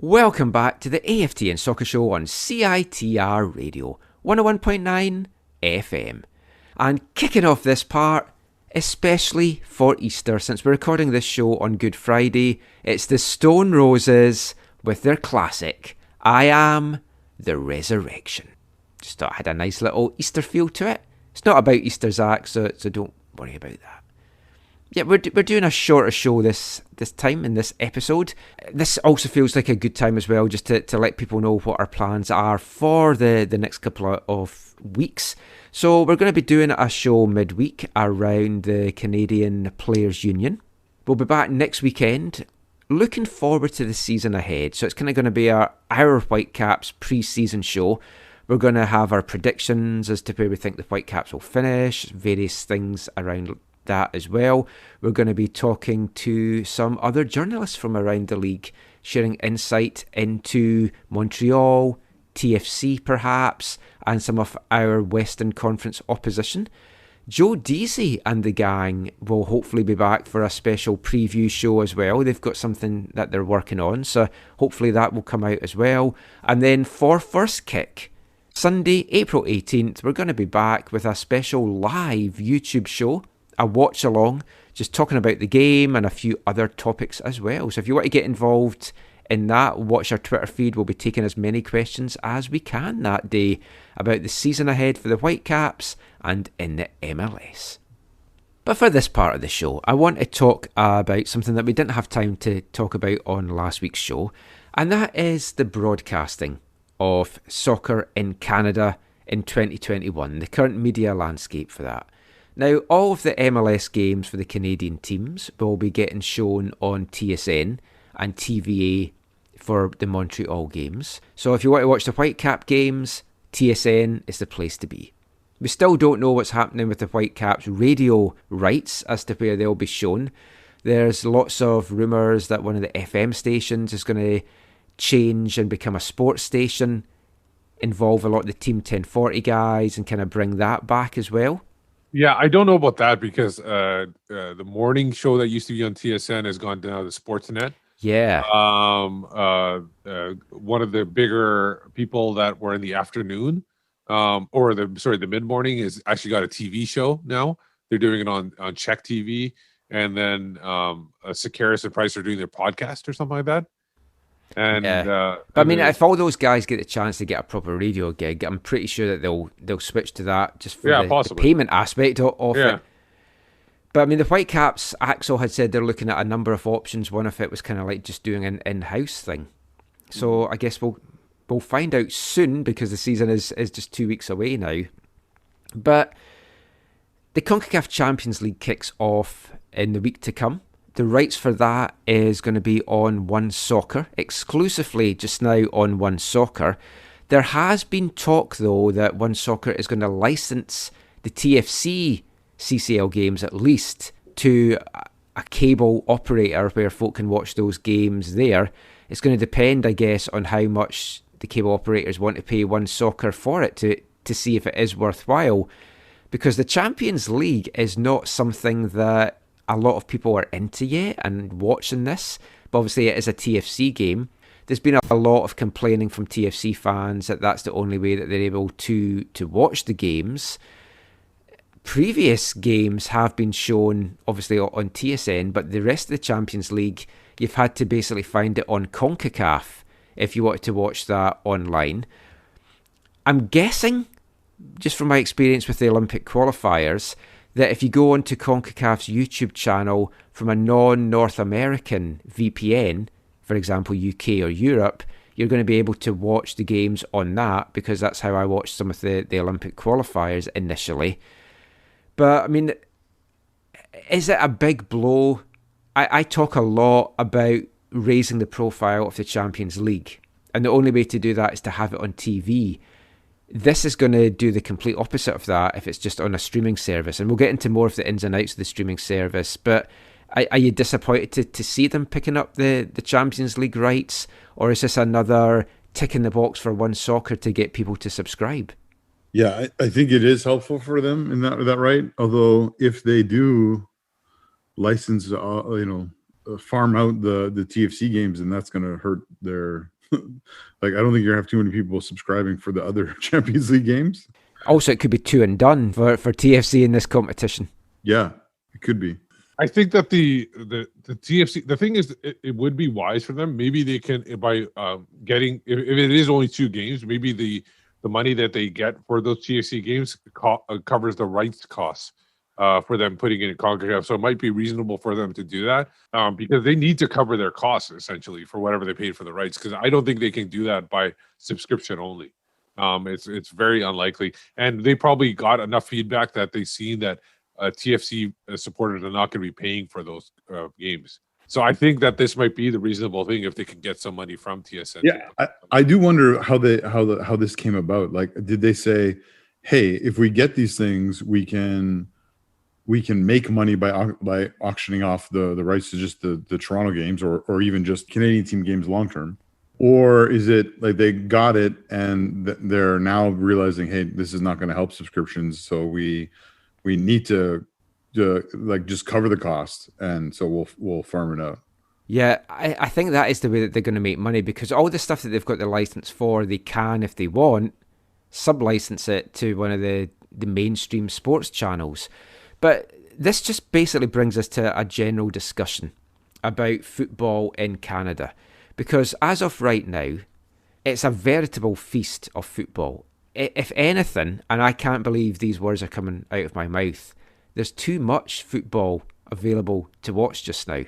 Welcome back to the AFTN Soccer Show on CITR Radio 101.9 FM. And kicking off this part, especially for Easter, since we're recording this show on Good Friday, it's the Stone Roses with their classic, I Am the Resurrection. Just thought it had a nice little Easter feel to it. It's not about Easter, Zach, so don't worry about that. Yeah, we're doing a shorter show this time in this episode. This also feels like a good time as well, just to let people know what our plans are for the next couple of weeks. So we're going to be doing a show midweek around the Canadian Players Union. We'll be back next weekend, looking forward to the season ahead. So it's kind of going to be our Whitecaps pre-season show. We're going to have our predictions as to where we think the Whitecaps will finish, various things around that as well. We're going to be talking to some other journalists from around the league, sharing insight into Montreal, TFC perhaps, and some of our Western Conference opposition. Joe Deasy and the gang will hopefully be back for a special preview show as well. They've got something that they're working on, so hopefully that will come out as well. And then for First Kick, Sunday, April 18th, we're going to be back with a special live YouTube show, a watch along, just talking about the game and a few other topics as well. So if you want to get involved in that, watch our Twitter feed. We'll be taking as many questions as we can that day about the season ahead for the Whitecaps and in the MLS. But for this part of the show, I want to talk about something that we didn't have time to talk about on last week's show, and that is the broadcasting of soccer in Canada in 2021, the current media landscape for that. Now, all of the MLS games for the Canadian teams will be getting shown on TSN and TVA for the Montreal games. So if you want to watch the Whitecap games, TSN is the place to be. We still don't know what's happening with the Whitecaps radio rights as to where they'll be shown. There's lots of rumours that one of the FM stations is going to change and become a sports station, involve a lot of the Team 1040 guys and kind of bring that back as well. Yeah, I don't know about that because the morning show that used to be on TSN has gone down to Sportsnet. Yeah. One of the bigger people that were in the afternoon, the mid-morning is actually got a TV show now. They're doing it on Czech TV, and then Sakaris and Price are doing their podcast or something like that. And but I mean, if all those guys get the chance to get a proper radio gig, I'm pretty sure that they'll switch to that just for the payment aspect of it. But I mean, the Whitecaps, Axel had said they're looking at a number of options. One of it was kind of like just doing an in-house thing. So I guess we'll find out soon because the season is just 2 weeks away now. But the CONCACAF Champions League kicks off in the week to come. The rights for that is going to be on One Soccer, exclusively just now on One Soccer. There has been talk, though, that One Soccer is going to license the TFC CCL games at least to a cable operator where folk can watch those games there. It's going to depend, I guess, on how much the cable operators want to pay One Soccer for it to see if it is worthwhile. Because the Champions League is not something that a lot of people are into yet and watching this. But obviously it is a TFC game. There's been a lot of complaining from TFC fans that that's the only way that they're able to watch the games. Previous games have been shown, obviously, on TSN, but the rest of the Champions League, you've had to basically find it on CONCACAF if you wanted to watch that online. I'm guessing, just from my experience with the Olympic qualifiers, that if you go onto CONCACAF's YouTube channel from a non-North American VPN, for example, UK or Europe, you're going to be able to watch the games on that, because that's how I watched some of the Olympic qualifiers initially. But, I mean, is it a big blow? I talk a lot about raising the profile of the Champions League, and the only way to do that is to have it on TV. This is going to do the complete opposite of that if it's just on a streaming service, and we'll get into more of the ins and outs of the streaming service, but are you disappointed to see them picking up the Champions League rights, or is this another tick in the box for One Soccer to get people to subscribe? Yeah, I think it is helpful for them in that right. Although if they do license, farm out the TFC games, and that's going to hurt their. Like, I don't think you're going to have too many people subscribing for the other Champions League games. Also, it could be two and done for TFC in this competition. Yeah, it could be. I think that the TFC, the thing is, it would be wise for them. Maybe they can, by getting, if it is only 2 games, maybe the money that they get for those TFC games covers the rights costs for them putting it in CONCACAF. So it might be reasonable for them to do that because they need to cover their costs essentially for whatever they paid for the rights. Because I don't think they can do that by subscription only. It's very unlikely, and they probably got enough feedback that they've seen that TFC supporters are not going to be paying for those games. So I think that this might be the reasonable thing if they can get some money from TSN. Yeah, I do wonder how this came about. Like, did they say, "Hey, if we get these things, we can make money by auctioning off the rights to just the Toronto games or even just Canadian team games long term"? Or is it like they got it and they're now realizing, "Hey, this is not going to help subscriptions, so we need to like just cover the cost, and so we'll farm it out"? Yeah, I think that is the way that they're going to make money, because all the stuff that they've got the license for, they can, if they want, sub-license it to one of the mainstream sports channels. But this just basically brings us to a general discussion about football in Canada, because as of right now, it's a veritable feast of football. If anything, and I can't believe these words are coming out of my mouth, there's too much football available to watch just now.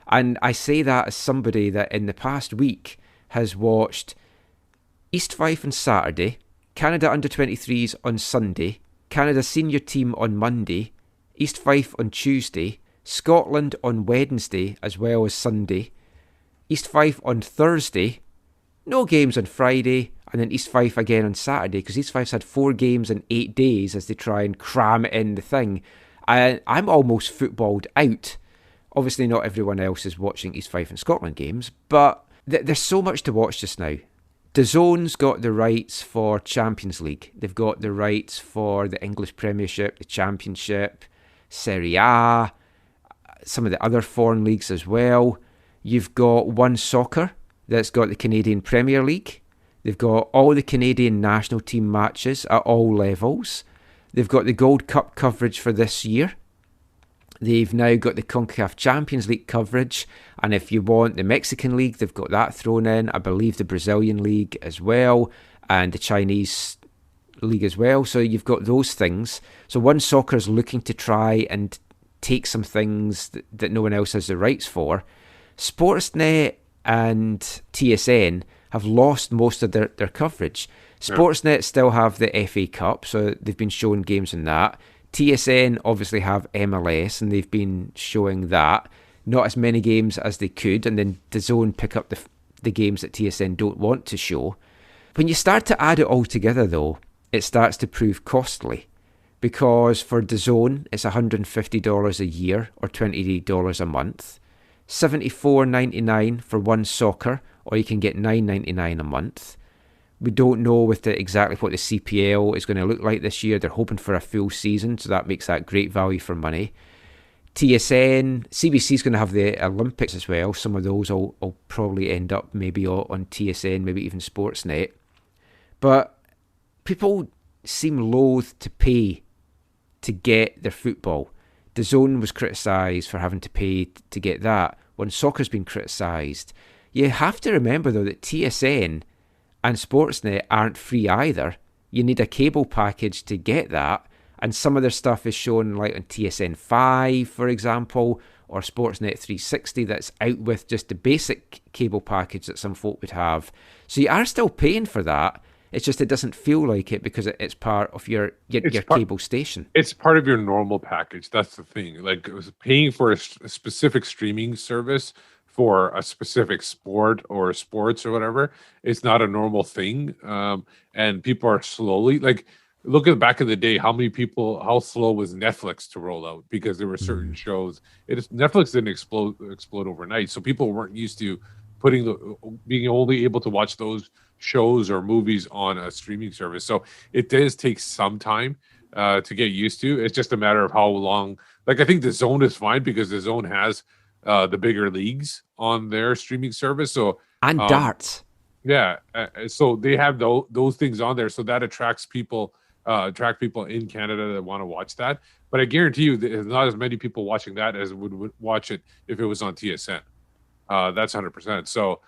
And I say that as somebody that in the past week has watched East Fife on Saturday, Canada Under-23s on Sunday, Canada Senior Team on Monday, East Fife on Tuesday, Scotland on Wednesday as well as Sunday, East Fife on Thursday, no games on Friday, and then East Fife again on Saturday, because East Fife's had 4 games in 8 days as they try and cram it in the thing. I'm almost footballed out. Obviously not everyone else is watching East Fife and Scotland games, but there's so much to watch just now. DAZN's got the rights for Champions League. They've got the rights for the English Premiership, the Championship, Serie A, some of the other foreign leagues as well. You've got One Soccer that's got the Canadian Premier League. They've got all the Canadian national team matches at all levels. They've got the Gold Cup coverage for this year. They've now got the CONCACAF Champions League coverage. And if you want the Mexican League, they've got that thrown in. I believe the Brazilian League as well. And the Chinese League as well. So you've got those things. So One Soccer's looking to try and take some things that no one else has the rights for. Sportsnet and TSN have lost most of their coverage. Sportsnet still have the FA Cup, so they've been showing games in that. TSN obviously have MLS, and they've been showing that. Not as many games as they could, and then DAZN pick up the games that TSN don't want to show. When you start to add it all together, though, it starts to prove costly. Because for DAZN, it's $150 a year or $20 a month. $74.99 for one soccer, or you can get $9.99 a month. We don't know exactly what the CPL is going to look like this year. They're hoping for a full season, so that makes that great value for money. TSN, CBC is going to have the Olympics as well. Some of those will probably end up maybe on TSN, maybe even Sportsnet. But people seem loath to pay to get their football. DAZN was criticised for having to pay to get that when soccer's been criticised. You have to remember, though, that TSN and Sportsnet aren't free either. You need a cable package to get that, and some of their stuff is shown like on TSN 5, for example, or Sportsnet 360 that's out with just the basic cable package that some folk would have. So you are still paying for that. It's just it doesn't feel like it because it's part of your cable station. It's part of your normal package. That's the thing. Like, it was paying for a specific streaming service for a specific sport or sports or whatever. It's not a normal thing. And people are slowly, like, look at back in the day, how slow was Netflix to roll out because there were certain shows. Netflix didn't explode overnight. So people weren't used to being only able to watch those shows or movies on a streaming service. So it does take some time to get used to. It's just a matter of how long. Like, I think the Zone is fine because the Zone has the bigger leagues on their streaming service. So and darts. Yeah. So they have those things on there. So that attracts people in Canada that want to watch that. But I guarantee you there's not as many people watching that as would watch it if it was on TSN. That's 100%. So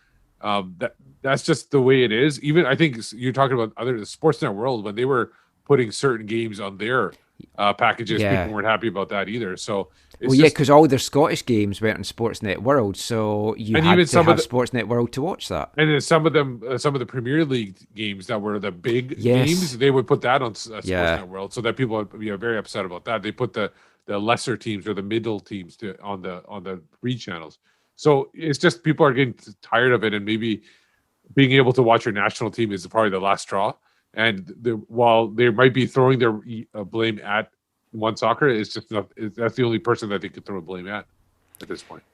that's just the way it is. Even I think you're talking about the Sportsnet World, when they were putting certain games on their packages, people weren't happy about that either. So because all their Scottish games went on Sportsnet World, so you had to have Sportsnet World to watch that. And then some of the Premier League games that were the big games, they would put that on Sportsnet World, so that people would be very upset about that. They put the lesser teams or the middle teams on the free channels. So it's just people are getting tired of it, and maybe being able to watch your national team is probably the last straw. And while they might be throwing their blame at One Soccer, it's just that's the only person that they could throw blame at this point.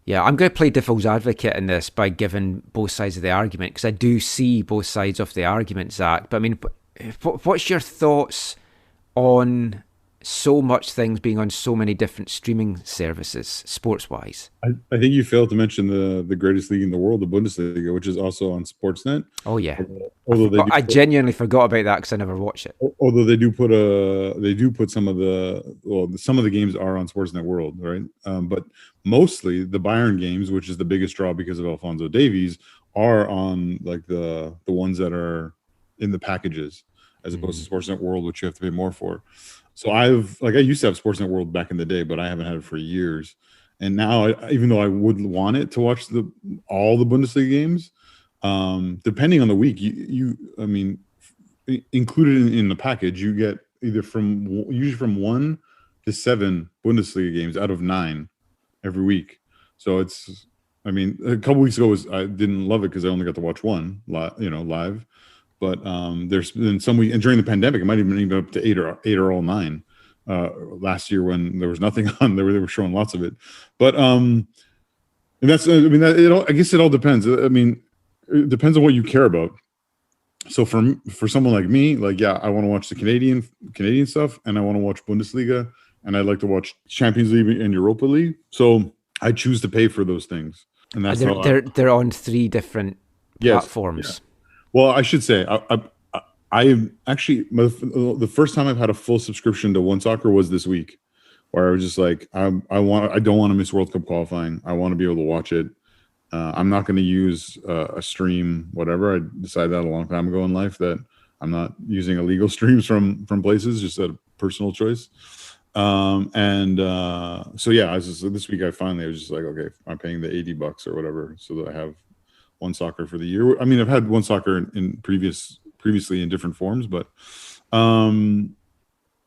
Yeah, I'm going to play devil's advocate in this by giving both sides of the argument, because I do see both sides of the argument, Zach. But I mean, what's your thoughts on so much things being on so many different streaming services, sports-wise? I think you failed to mention the greatest league in the world, the Bundesliga, which is also on Sportsnet. Oh yeah, I genuinely forgot about that because I never watched it. Although they do put some of the games are on Sportsnet World, right? But mostly the Bayern games, which is the biggest draw because of Alphonso Davies, are on like the ones that are in the packages, as opposed to Sportsnet World, which you have to pay more for. So I used to have Sportsnet World back in the day, but I haven't had it for years. And now, even though I would want it to watch all the Bundesliga games, depending on the week, included in the package, you get usually from 1 to 7 Bundesliga games out of 9 every week. So a couple weeks ago I didn't love it because I only got to watch one live. But there's been some week, and during the pandemic, it might even been up to 8 or all 9 last year when there was nothing on. They were showing lots of it, but and that's I guess it all depends. I mean, it depends on what you care about. So for someone like me, I want to watch the Canadian stuff, and I want to watch Bundesliga, and I like to watch Champions League and Europa League. So I choose to pay for those things, and that's they're on 3 different platforms. Yeah. Well, I should say, I actually, the first time I've had a full subscription to One Soccer was this week, where I was just like, I don't want to miss World Cup qualifying. I want to be able to watch it. I'm not going to use a stream, whatever. I decided that a long time ago in life that I'm not using illegal streams from places, just a personal choice. So yeah, this week I was just like, okay, I'm paying the $80 or whatever so that I have One Soccer for the year. I mean, I've had One Soccer in previously in different forms, but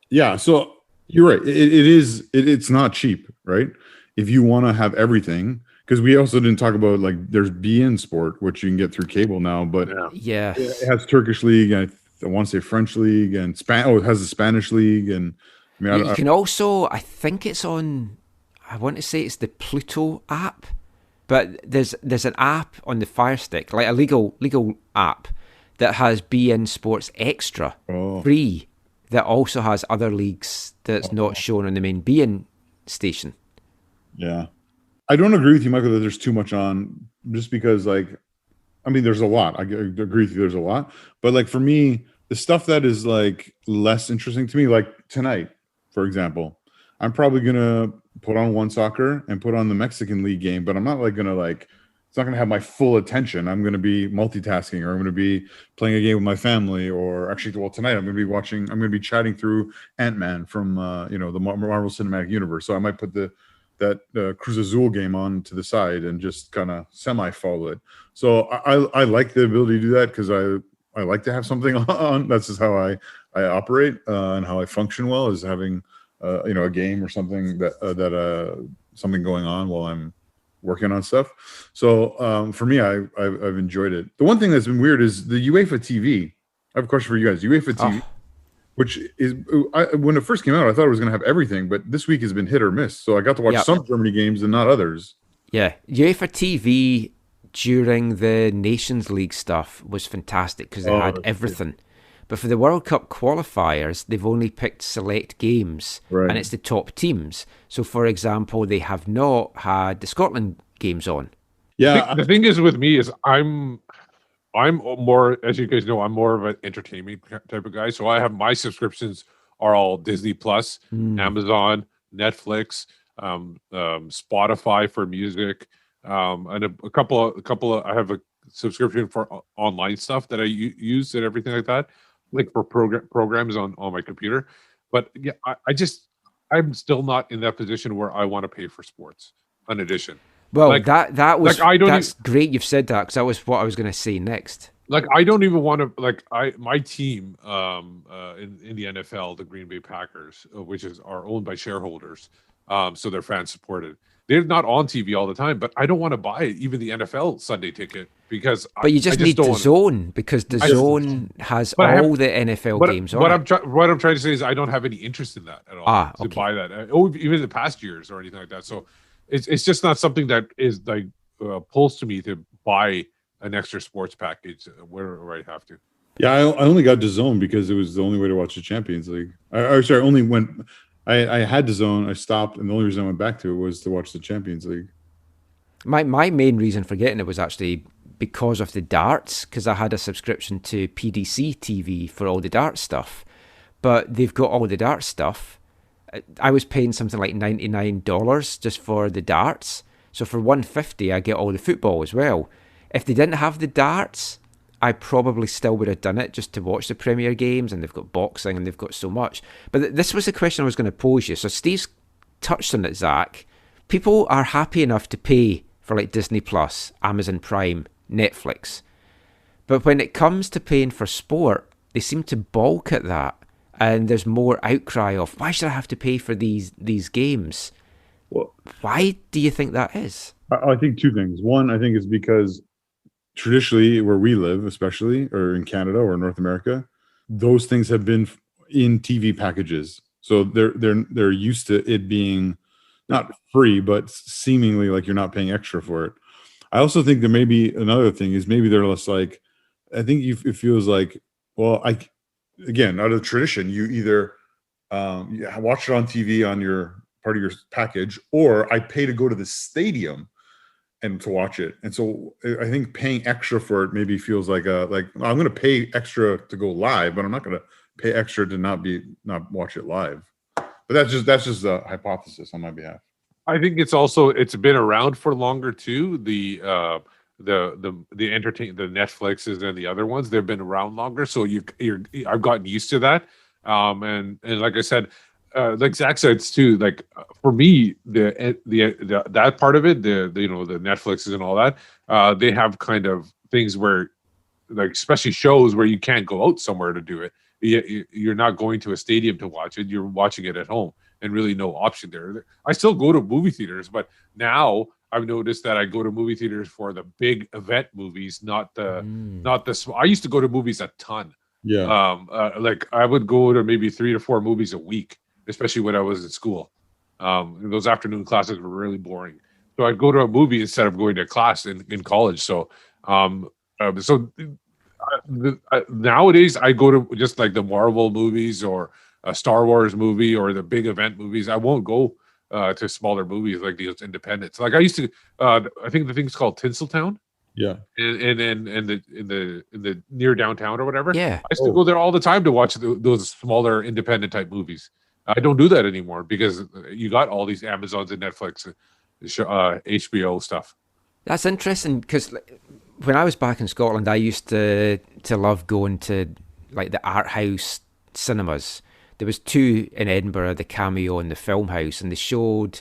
yeah. So you're right. It's not cheap, right? If you want to have everything, because we also didn't talk about like there's BN Sport, which you can get through cable now, but Yeah. it has Turkish league and I want to say French league and it has the Spanish league and I mean You can also, I think it's on, I want to say it's the Pluto app, but there's an app on the Fire Stick, like a legal app that has BN Sports Extra free, that also has other leagues that's not shown on the main BN station. Yeah. I don't agree with you, Michael, that there's too much on, just because, like, I mean, there's a lot. I agree with you, there's a lot. But, like, for me, the stuff that is, like, less interesting to me, like tonight, for example, I'm probably going to put on One Soccer and put on the Mexican League game, but I'm not, like, going to, like, it's not going to have my full attention. I'm going to be multitasking, or I'm going to be playing a game with my family, or actually, well, tonight I'm going to be chatting through Ant-Man from, the Marvel Cinematic Universe. So I might put that Cruz Azul game on to the side and just kind of semi-follow it. So I like the ability to do that because I like to have something on. That's just how I operate and how I function well, is having a game or something that something going on while I'm working on stuff. So for me, I've enjoyed it. The one thing that's been weird is the UEFA TV. I have a question for you guys. UEFA TV. Which is, when it first came out, I thought it was going to have everything, but this week has been hit or miss. So I got to watch some Germany games and not others. Yeah, UEFA TV during the Nations League stuff was fantastic because they had everything. True. But for the World Cup qualifiers, they've only picked select games, and it's the top teams. So, for example, they have not had the Scotland games on. Yeah, the thing is with me is I'm more, as you guys know, I'm more of an entertainment type of guy. So I have my subscriptions are all Disney Plus, Amazon, Netflix, Spotify for music, and a couple of. I have a subscription for online stuff that I use and everything like that, like for programs on my computer. But yeah, I'm still not in that position where I want to pay for sports in addition. Well, like, that's great you've said that, because that was what I was going to say next. Like, I don't even want to, my team in the NFL, the Green Bay Packers, which are owned by shareholders, so they're fan supported. They're not on TV all the time, but I don't want to buy even the NFL Sunday ticket because. But you just need DAZN, because DAZN has all the NFL games on. What I'm trying to say is I don't have any interest in that at all to buy that. Even in the past years or anything like that. So. It's just not something that is like pulls to me to buy an extra sports package where I have to. Yeah, I only got DAZN because it was the only way to watch the Champions League. I had DAZN, I stopped, and the only reason I went back to it was to watch the Champions League. My main reason for getting it was actually because of the darts, because I had a subscription to PDC TV for all the darts stuff, but they've got all the darts stuff. I was paying something like $99 just for the darts. So for $150, I get all the football as well. If they didn't have the darts, I probably still would have done it just to watch the Premier games, and they've got boxing and they've got so much. But this was the question I was going to pose you. So Steve's touched on it, Zach. People are happy enough to pay for like Disney Plus, Amazon Prime, Netflix. But when it comes to paying for sport, they seem to balk at that. And there's more outcry of, why should I have to pay for these games? Well, why do you think that is? I think two things. One, I think is because traditionally where we live, especially, or in Canada or North America, those things have been in TV packages. So they're used to it being not free, but seemingly like you're not paying extra for it. I also think there may be another thing is maybe they're less like, I think it feels like, well, again, out of tradition, you either watch it on TV on your part of your package, or I pay to go to the stadium and to watch it. And so I think paying extra for it maybe feels like I'm going to pay extra to go live, but I'm not going to pay extra to not watch it live. But that's just a hypothesis on my behalf. I think it's been around for longer too. The Netflixes and the other ones, they've been around longer, so I've gotten used to that. And like I said, like Zach said too, like for me, the that part of it, the Netflixes and all that, they have kind of things where, like especially shows where you can't go out somewhere to do it. You're not going to a stadium to watch it. You're watching it at home, and really no option there. I still go to movie theaters, but now I've noticed that I go to movie theaters for the big event movies, not the small. I used to go to movies a ton. Yeah. Like I would go to maybe 3 to 4 movies a week, especially when I was in school. Those afternoon classes were really boring, so I'd go to a movie instead of going to class in college. So, nowadays I go to just like the Marvel movies or a Star Wars movie or the big event movies. I won't go to smaller movies like these independents. Like I used to, I think the thing's called Tinseltown. Yeah. In the near downtown or whatever. Yeah. I used to go there all the time to watch those smaller independent type movies. I don't do that anymore because you got all these Amazons and Netflix, HBO stuff. That's interesting because when I was back in Scotland, I used to love going to like the art house cinemas. There was 2 in Edinburgh, the Cameo and the Film House, and they showed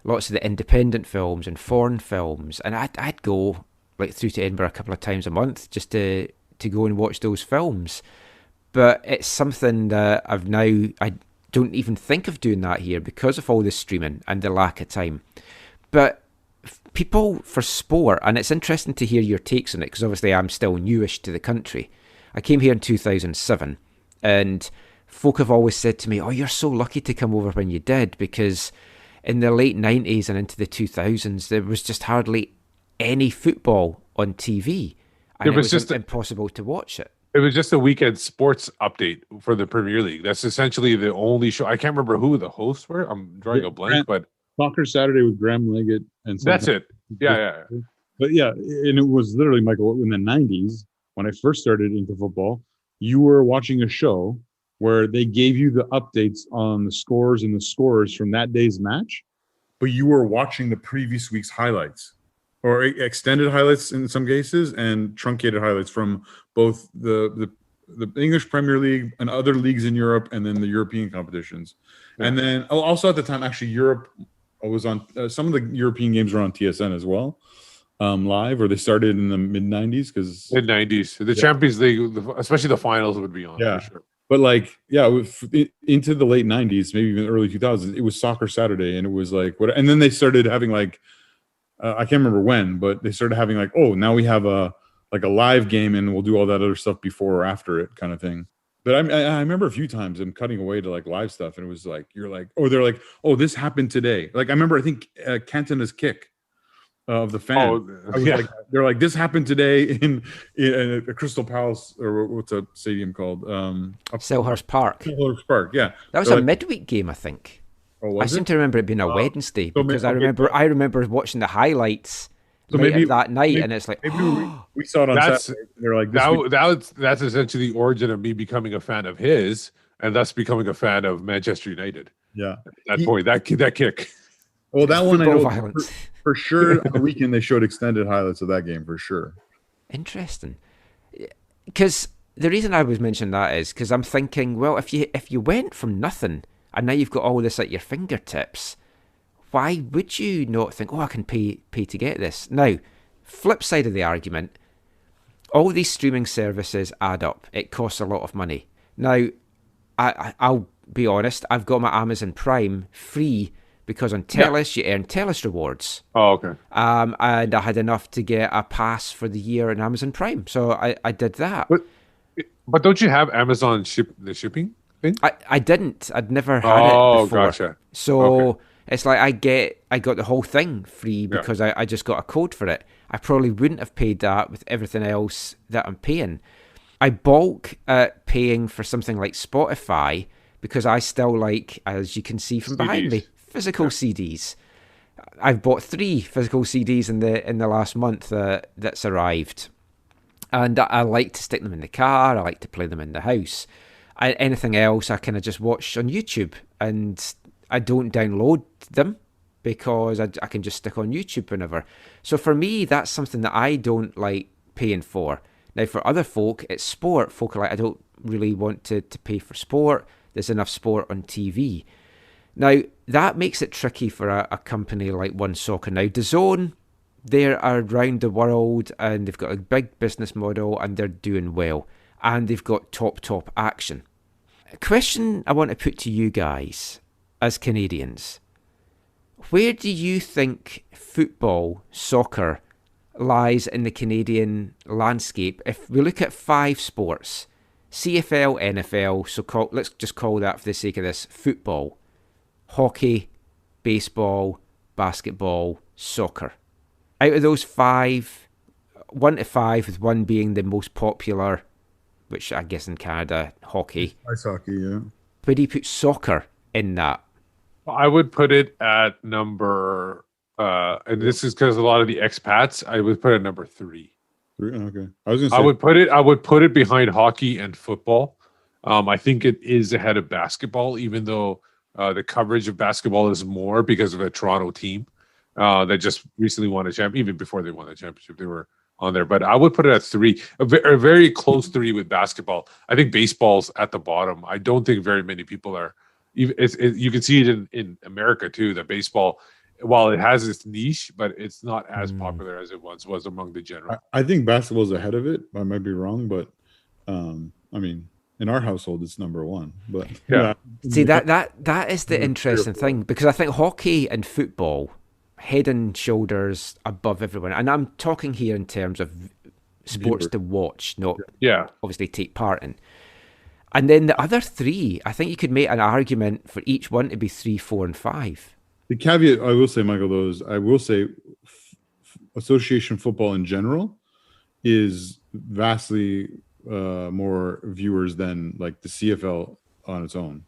lots of the independent films and foreign films. And I'd go like through to Edinburgh a couple of times a month just to go and watch those films. But it's something that I don't even think of doing that here because of all the streaming and the lack of time. But people for sport, and it's interesting to hear your takes on it because obviously I'm still newish to the country. I came here in 2007 and folk have always said to me, oh, you're so lucky to come over when you did, because in the late 90s and into the 2000s, there was just hardly any football on TV. And it was just impossible to watch it. It was just a weekend sports update for the Premier League. That's essentially the only show. I can't remember who the hosts were. I'm drawing a blank, but Soccer Saturday with Graham Leggett and that's it. Yeah. But yeah, and it was literally, Michael, in the 90s when I first started into football, you were watching a show where they gave you the updates on the scores and the scorers from that day's match, but you were watching the previous week's highlights, or extended highlights in some cases and truncated highlights from both the English Premier League and other leagues in Europe, and then the European competitions. Yeah. And then also at the time, actually, Europe was on some of the European games were on TSN as well, live, or they started in the mid-90s because mid-90s. The Champions League, especially the finals, would be on. Yeah, for sure. But like, into the late 90s, maybe even early 2000s, it was Soccer Saturday, and it was like what? And then they started having like, I can't remember when, but they started having like, oh, now we have a live game, and we'll do all that other stuff before or after it, kind of thing. But I remember a few times I'm cutting away to like live stuff, and it was like you're like, oh, they're like, oh, this happened today. Like I remember, I think Cantona's kick of the fan. Oh, yeah. Like, they're like, this happened today in a Crystal Palace, or what's a stadium called? Selhurst Park. Selhurst Park, yeah. That was a midweek game, I think. Oh, was I seem it? to remember it being a Wednesday because I remember watching the highlights that night, and it's like, maybe we saw it on Saturday. They're like, that's essentially the origin of me becoming a fan of his, and thus becoming a fan of Manchester United. Yeah, at that point, that kick. Well, that one I know violence. For sure. On the weekend they showed extended highlights of that game for sure. Interesting, because the reason I was mentioning that is because I'm thinking, well, if you went from nothing and now you've got all this at your fingertips, why would you not think, oh, I can pay to get this? Now, flip side of the argument, all these streaming services add up. It costs a lot of money. Now, I'll be honest, I've got my Amazon Prime free because on Telus, you earn Telus rewards. Oh, okay. And I had enough to get a pass for the year in Amazon Prime. So I did that. But don't you have Amazon the shipping thing? I didn't. I'd never had it before. Oh, gotcha. So it's like I got the whole thing free because I just got a code for it. I probably wouldn't have paid that with everything else that I'm paying. I bulk paying for something like Spotify because I still like, as you can see from behind me, physical CDs. I've bought 3 physical CDs in the last month that's arrived. And I like to stick them in the car. I like to play them in the house. Anything else I kind of just watch on YouTube. And I don't download them because I can just stick on YouTube whenever. So for me, that's something that I don't like paying for. Now, for other folk, it's sport. Folk are like, I don't really want to pay for sport. There's enough sport on TV. Now, that makes it tricky for a company like One Soccer. Now, DAZN, they're around the world and they've got a big business model and they're doing well. And they've got top action. A question I want to put to you guys as Canadians. Where do you think football, soccer, lies in the Canadian landscape? If we look at 5 sports, CFL, NFL, let's just call that for the sake of this, football, hockey, baseball, basketball, soccer. Out of those 5, 1 to 5, with 1 being the most popular, which I guess in Canada, hockey. Ice hockey, yeah. Where do you put soccer in that? I would put it at number, and this is because a lot of the expats, I would put it at number 3. 3, okay. I was gonna say I would put it behind hockey and football. I think it is ahead of basketball, even though the coverage of basketball is more because of a Toronto team that just recently won a championship. Even before they won the championship, they were on there. But I would put it at 3, a very close 3 with basketball. I think baseball's at the bottom. I don't think very many people are. You can see it in America too, that baseball, while it has its niche, but it's not as popular as it once was among the general. I think basketball's ahead of it. I might be wrong, but I mean, in our household, it's number 1. But Yeah. See, that is the interesting thing, because I think hockey and football, head and shoulders above everyone. And I'm talking here in terms of sports to watch, not obviously take part in. And then the other 3, I think you could make an argument for each one to be 3, 4, and 5. The caveat I will say, Michael, though, is I will say association football in general is vastly more viewers than like the CFL on its own,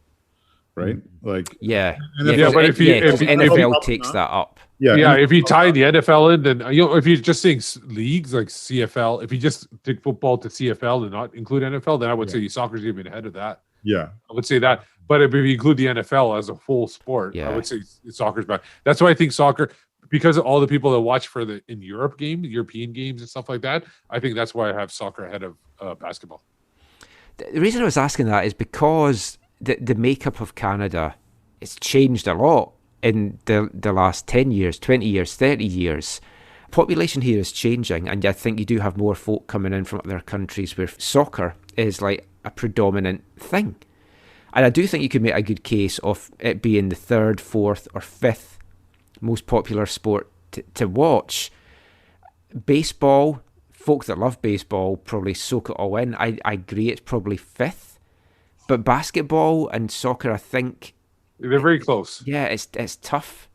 right? Like Yeah, NFL, but if NFL takes that up. If you tie the NFL in, then if you're just saying leagues like CFL, if you just take football to CFL and not include NFL, then I would say soccer's even ahead of that. Yeah, I would say that. But if you include the NFL as a full sport, I would say soccer's back. That's why I think soccer, because of all the people that watch for the European games and stuff like that, I think that's why I have soccer ahead of basketball. The reason I was asking that is because the makeup of Canada, it's changed a lot in the last 10 years, 20 years, 30 years. Population here is changing, and I think you do have more folk coming in from other countries where soccer is like a predominant thing. And I do think you could make a good case of it being the 3rd, 4th, or 5th most popular sport to watch. Baseball, folk that love baseball probably soak it all in. I agree, it's probably 5th. But basketball and soccer, I think, they're very close. Yeah, it's tough.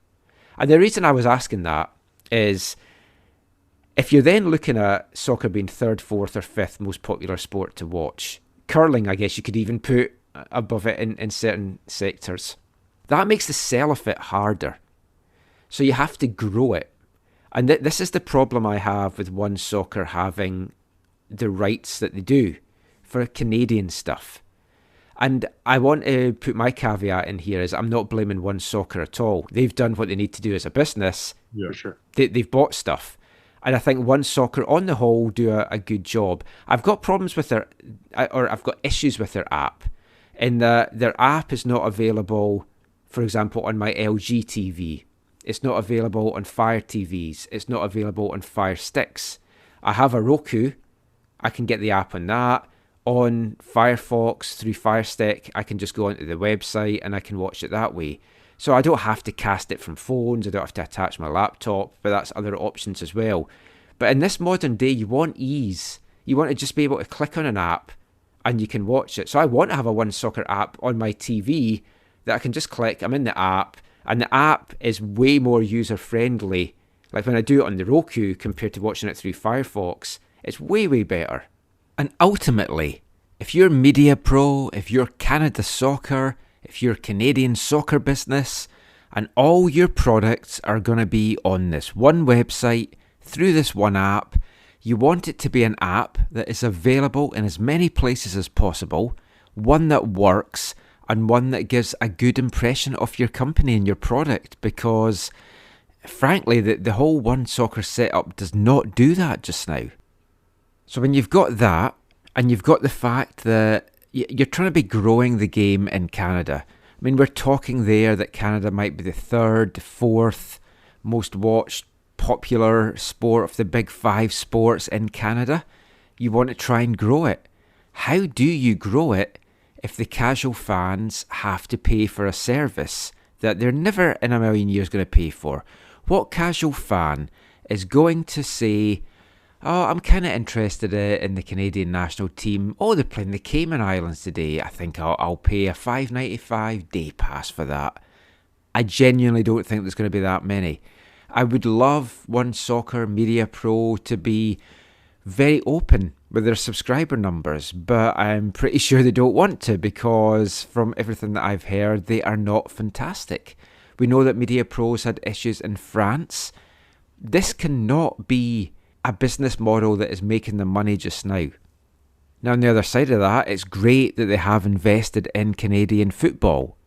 And the reason I was asking that is, if you're then looking at soccer being 3rd, 4th, or 5th most popular sport to watch, curling, I guess you could even put above it in certain sectors. That makes the sell of it harder. So you have to grow it. And this is the problem I have with One Soccer having the rights that they do for Canadian stuff. And I want to put my caveat in here, is I'm not blaming One Soccer at all. They've done what they need to do as a business. Yeah, for sure. They've bought stuff. And I think One Soccer, on the whole, do a good job. I've got problems with I've got issues with their app. In that their app is not available, for example, on my LG TV. It's not available on Fire TVs. It's not available on Fire Sticks. I have a Roku. I can get the app on that. On Firefox through Fire Stick, I can just go onto the website and I can watch it that way. So I don't have to cast it from phones. I don't have to attach my laptop, but that's other options as well. But in this modern day, you want ease. You want to just be able to click on an app and you can watch it. So I want to have a One Soccer app on my TV that I can just click. I'm in the app, and the app is way more user-friendly. Like when I do it on the Roku compared to watching it through Firefox, it's way, way better. And ultimately, if you're Media Pro, if you're Canada Soccer, if you're Canadian soccer business, and all your products are going to be on this one website, through this one app, you want it to be an app that is available in as many places as possible, one that works, and one that gives a good impression of your company and your product, because frankly, the whole One Soccer setup does not do that just now. So when you've got that, and you've got the fact that you're trying to be growing the game in Canada. I mean, we're talking there that Canada might be the 3rd, 4th most watched popular sport of the big 5 sports in Canada. You want to try and grow it. How do you grow it if the casual fans have to pay for a service that they're never in a million years going to pay for. What casual fan is going to say, oh, I'm kind of interested in the Canadian national team. Oh, they're playing the Cayman Islands today. I think I'll pay a $5.95 day pass for that. I genuinely don't think there's going to be that many. I would love One Soccer Media Pro to be very open with their subscriber numbers, but I'm pretty sure they don't want to, because from everything that I've heard, they are not fantastic. We know that Media Pros had issues in France. This cannot be a business model that is making them money just now. Now, on the other side of that, it's great that they have invested in Canadian football.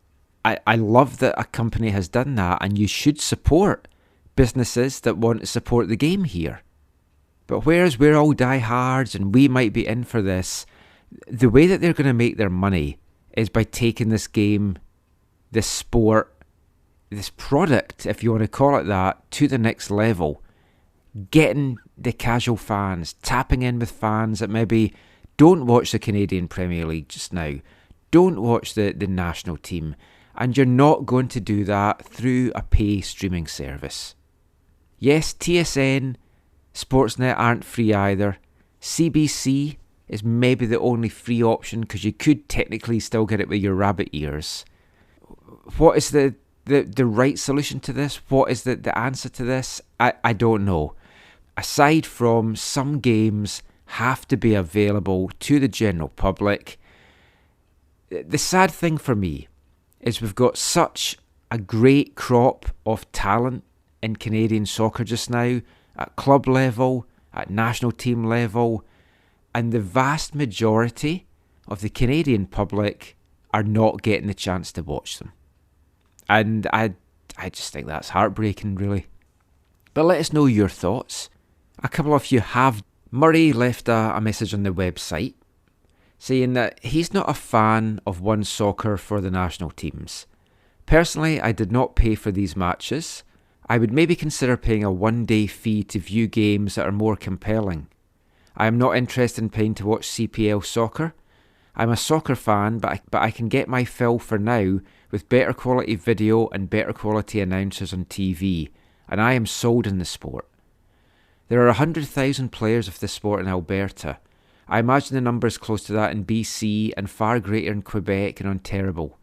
I love that a company has done that, and you should support businesses that want to support the game here. But whereas we're all diehards and we might be in for this, the way that they're going to make their money is by taking this game, this sport, this product, if you want to call it that, to the next level. Getting the casual fans, tapping in with fans that maybe don't watch the Canadian Premier League just now, don't watch the national team, and you're not going to do that through a pay streaming service. Yes, TSN, Sportsnet aren't free either. CBC is maybe the only free option, because you could technically still get it with your rabbit ears. What is the right solution to this? What is the answer to this? I don't know. Aside from some games have to be available to the general public, the sad thing for me is we've got such a great crop of talent in Canadian soccer just now, at club level, at national team level, and the vast majority of the Canadian public are not getting the chance to watch them. And I just think that's heartbreaking, really. But let us know your thoughts. A couple of you have. Murray left a message on the website saying that he's not a fan of One Soccer for the national teams. Personally, I did not pay for these matches. I would maybe consider paying a one-day fee to view games that are more compelling. I am not interested in paying to watch CPL soccer. I'm a soccer fan, but I can get my fill for now with better quality video and better quality announcers on TV, and I am sold in the sport. There are 100,000 players of this sport in Alberta. I imagine the number is close to that in BC and far greater in Quebec and Ontario.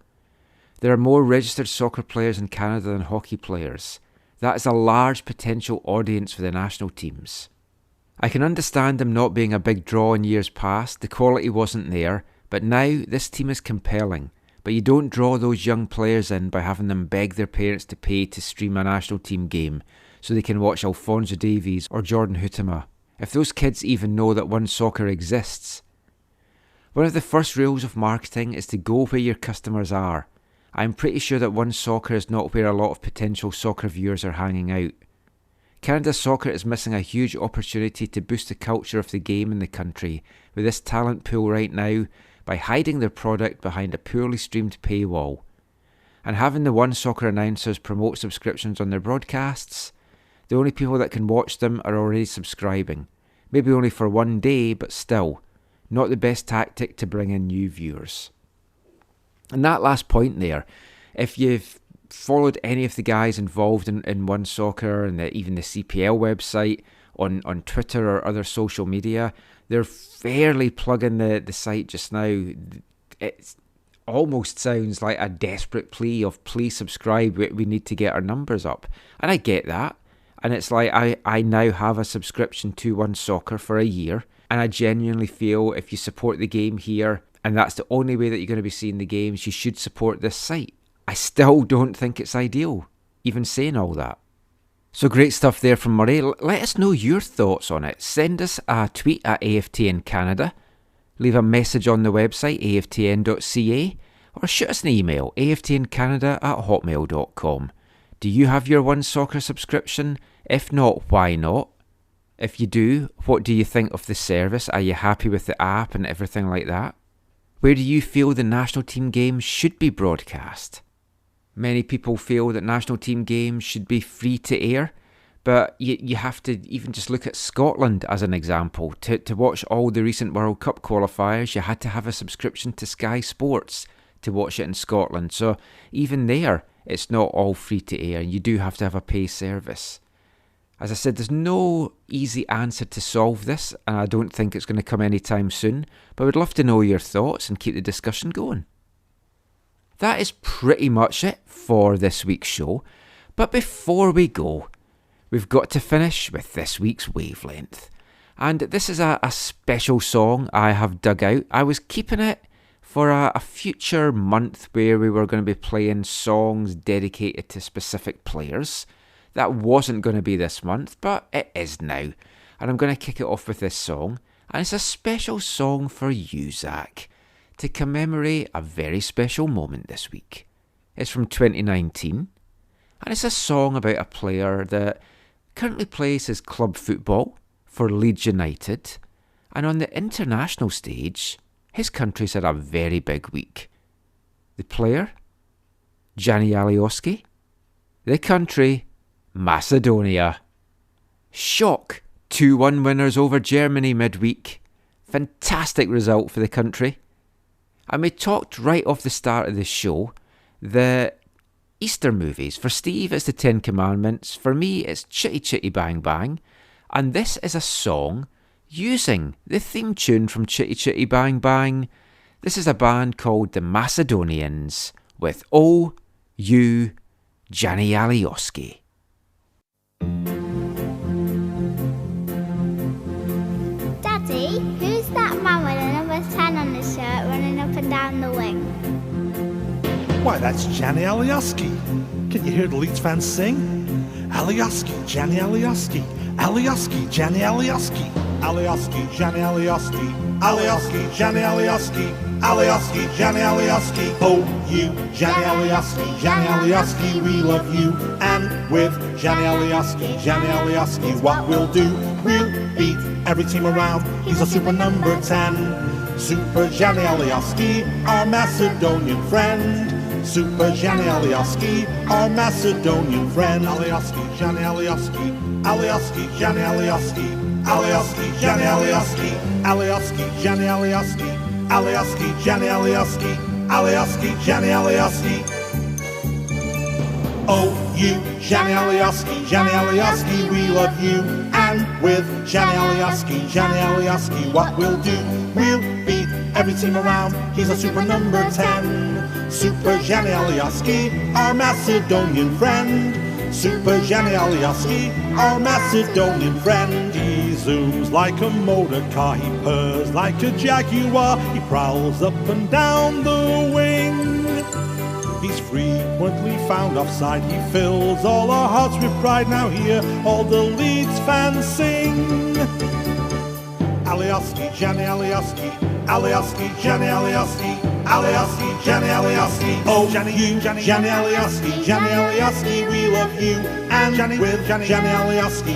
There are more registered soccer players in Canada than hockey players. That is a large potential audience for the national teams. I can understand them not being a big draw in years past. The quality wasn't there, but now this team is compelling. But you don't draw those young players in by having them beg their parents to pay to stream a national team game so they can watch Alphonso Davies or Jordan Huitema, if those kids even know that One Soccer exists. One of the first rules of marketing is to go where your customers are. I'm pretty sure that One Soccer is not where a lot of potential soccer viewers are hanging out. Canada Soccer is missing a huge opportunity to boost the culture of the game in the country with this talent pool right now by hiding their product behind a poorly streamed paywall. And having the One Soccer announcers promote subscriptions on their broadcasts, the only people that can watch them are already subscribing. Maybe only for one day, but still, not the best tactic to bring in new viewers. And that last point there, if you've followed any of the guys involved in One Soccer and even the CPL website on Twitter or other social media, they're fairly plugging the site just now. It almost sounds like a desperate plea of please subscribe, we need to get our numbers up. And I get that. And it's like I now have a subscription to One Soccer for a year, and I genuinely feel if you support the game here, and that's the only way that you're going to be seeing the games, you should support this site. I still don't think it's ideal, even saying all that. So great stuff there from Murray. Let us know your thoughts on it. Send us a tweet at AFTN Canada, leave a message on the website aftn.ca, or shoot us an email aftncanada@hotmail.com. Do you have your One Soccer subscription? If not, why not? If you do, what do you think of the service? Are you happy with the app and everything like that? Where do you feel the national team games should be broadcast? Many people feel that national team games should be free to air, but you have to even just look at Scotland as an example. To watch all the recent World Cup qualifiers, you had to have a subscription to Sky Sports. to watch it in Scotland, so even there, it's not all free to air. You do have to have a pay service. As I said, there's no easy answer to solve this, and I don't think it's going to come anytime soon, but I would love to know your thoughts and keep the discussion going. That is pretty much it for this week's show, but before we go, we've got to finish with this week's Wavelength. And this is a special song I have dug out. I was keeping it for a future month where we were going to be playing songs dedicated to specific players. That wasn't going to be this month, but it is now. And I'm going to kick it off with this song. And it's a special song for you, Zach, to commemorate a very special moment this week. It's from 2019. And it's a song about a player that currently plays his club football for Leeds United. And on the international stage, his country's had a very big week. The player, Gianni Alioski. The country, Macedonia. Shock 2-1 winners over Germany midweek. Fantastic result for the country. And we talked right off the start of the show that Easter movies, for Steve it's the Ten Commandments, for me it's Chitty Chitty Bang Bang, and this is a song using the theme tune from Chitty Chitty Bang Bang. This is a band called the Macedonians with Oh You Gianni Alioski. Daddy, who's that man with a number 10 on his shirt running up and down the wing? Why, that's Gianni Alioski. Can you hear the Leeds fans sing? Alioski, Gianni Alioski. Alioski, Gianni Alioski. Alioski, Gianni Alioski. Alioski, Gianni Alioski. Alioski, Gianni Alioski. Oh, you, Gianni Alioski. Gianni Alioski, we love you. And with Gianni Alioski, what we'll do, we'll beat every team around. He's a super number 10. Super Gianni Alioski, our Macedonian friend. Super Gianni Alioski, our Macedonian friend. Alioski, Gianni Alioski. Alioski, Gianni Alioski. Alioski, Gianni Alioski. Alioski, Gianni Alioski. Alioski, Gianni Alioski. Alioski, Gianni Alioski. Oh, you, Gianni Alioski, we love you. And with Gianni Alioski, what we'll do, we'll beat every team around. He's a super number 10. Super Gianni Alioski, our Macedonian friend. Super Gianni Alioski, our Macedonian friend. He zooms like a motor car, he purrs like a jaguar. He prowls up and down the wing. He's frequently found offside. He fills all our hearts with pride. Now hear all the Leeds fans sing. Alioski, Gianni Alioski. Alioski, Gianni Alioski. Alioski, Gianni Alioski. Oh, Gianni, you, Gianni Alioski. Gianni Alioski, we love you. And Gianni with Gianni Alioski,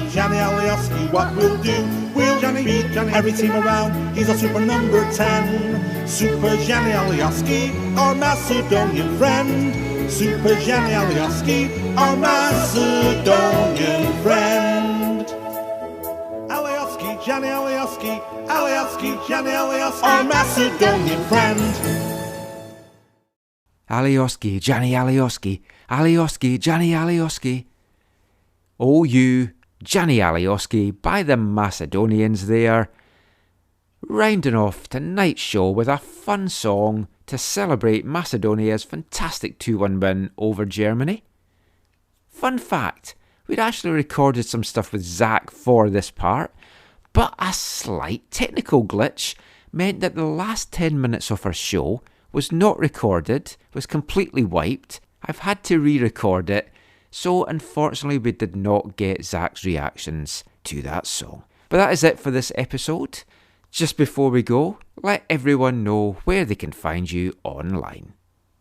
what we'll do, we'll beat every team around. He's a super number 10. Super Gianni Alioski, our Macedonian friend. Super Gianni Alioski, our Macedonian friend. Alioski, Gianni Alioski. Alioski, Gianni Alioski, our Macedonian friend. Alioski, Gianni Alioski. Alioski, Gianni Alioski. Oh, you, Gianni Alioski, by the Macedonians there. Rounding off tonight's show with a fun song to celebrate Macedonia's fantastic 2-1 win over Germany. Fun fact, we'd actually recorded some stuff with Zach for this part, but a slight technical glitch meant that the last 10 minutes of our show was not recorded, was completely wiped. I've had to re-record it, so unfortunately we did not get Zach's reactions to that song. But that is it for this episode. Just before we go, let everyone know where they can find you online.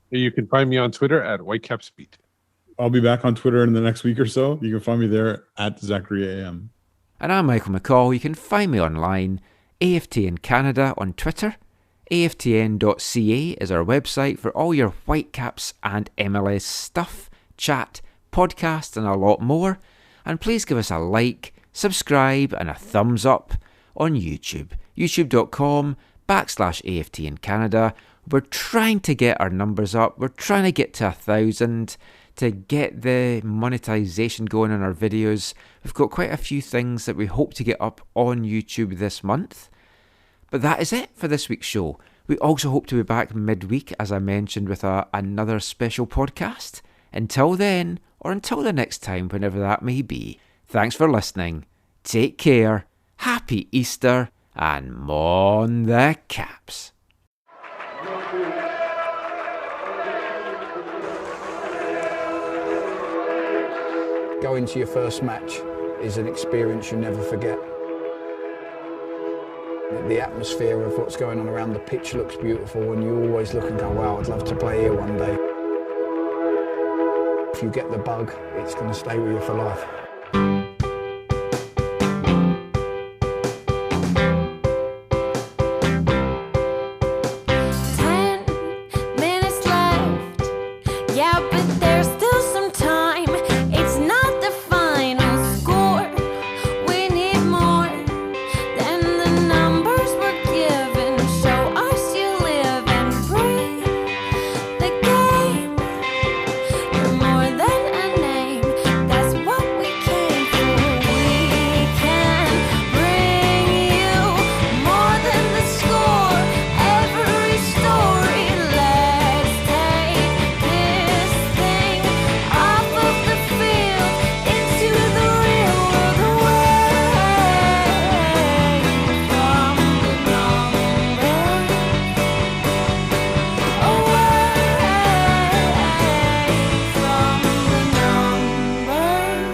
You can find me on Twitter at WhitecapsBeat. I'll be back on Twitter in the next week or so. You can find me there at ZacharyAM. And I'm Michael McCall. You can find me online, AFTN Canada on Twitter. AFTN.ca is our website for all your Whitecaps and MLS stuff, chat, podcast and a lot more. And please give us a like, subscribe and a thumbs up on YouTube. YouTube.com/AFTN Canada. We're trying to get our numbers up. We're trying to get to 1,000 to get the monetization going on our videos. We've got quite a few things that we hope to get up on YouTube this month. But that is it for this week's show. We also hope to be back midweek, as I mentioned, with another special podcast. Until then, or until the next time, whenever that may be, thanks for listening. Take care, happy Easter, and mon the Caps. Going to your first match is an experience you never forget. The atmosphere of what's going on around the pitch looks beautiful, and you always look and go, wow, I'd love to play here one day. If you get the bug, it's going to stay with you for life. 10 minutes left. Yeah, but there's still some time. It's not the final score. We need more than the numbers we're given. Show us you live and breathe the game. You're more than a name. That's what we came for. We can bring you more than the score. Every story. Let's take this thing off of the field into the real world, away from the numbers, away from the numbers.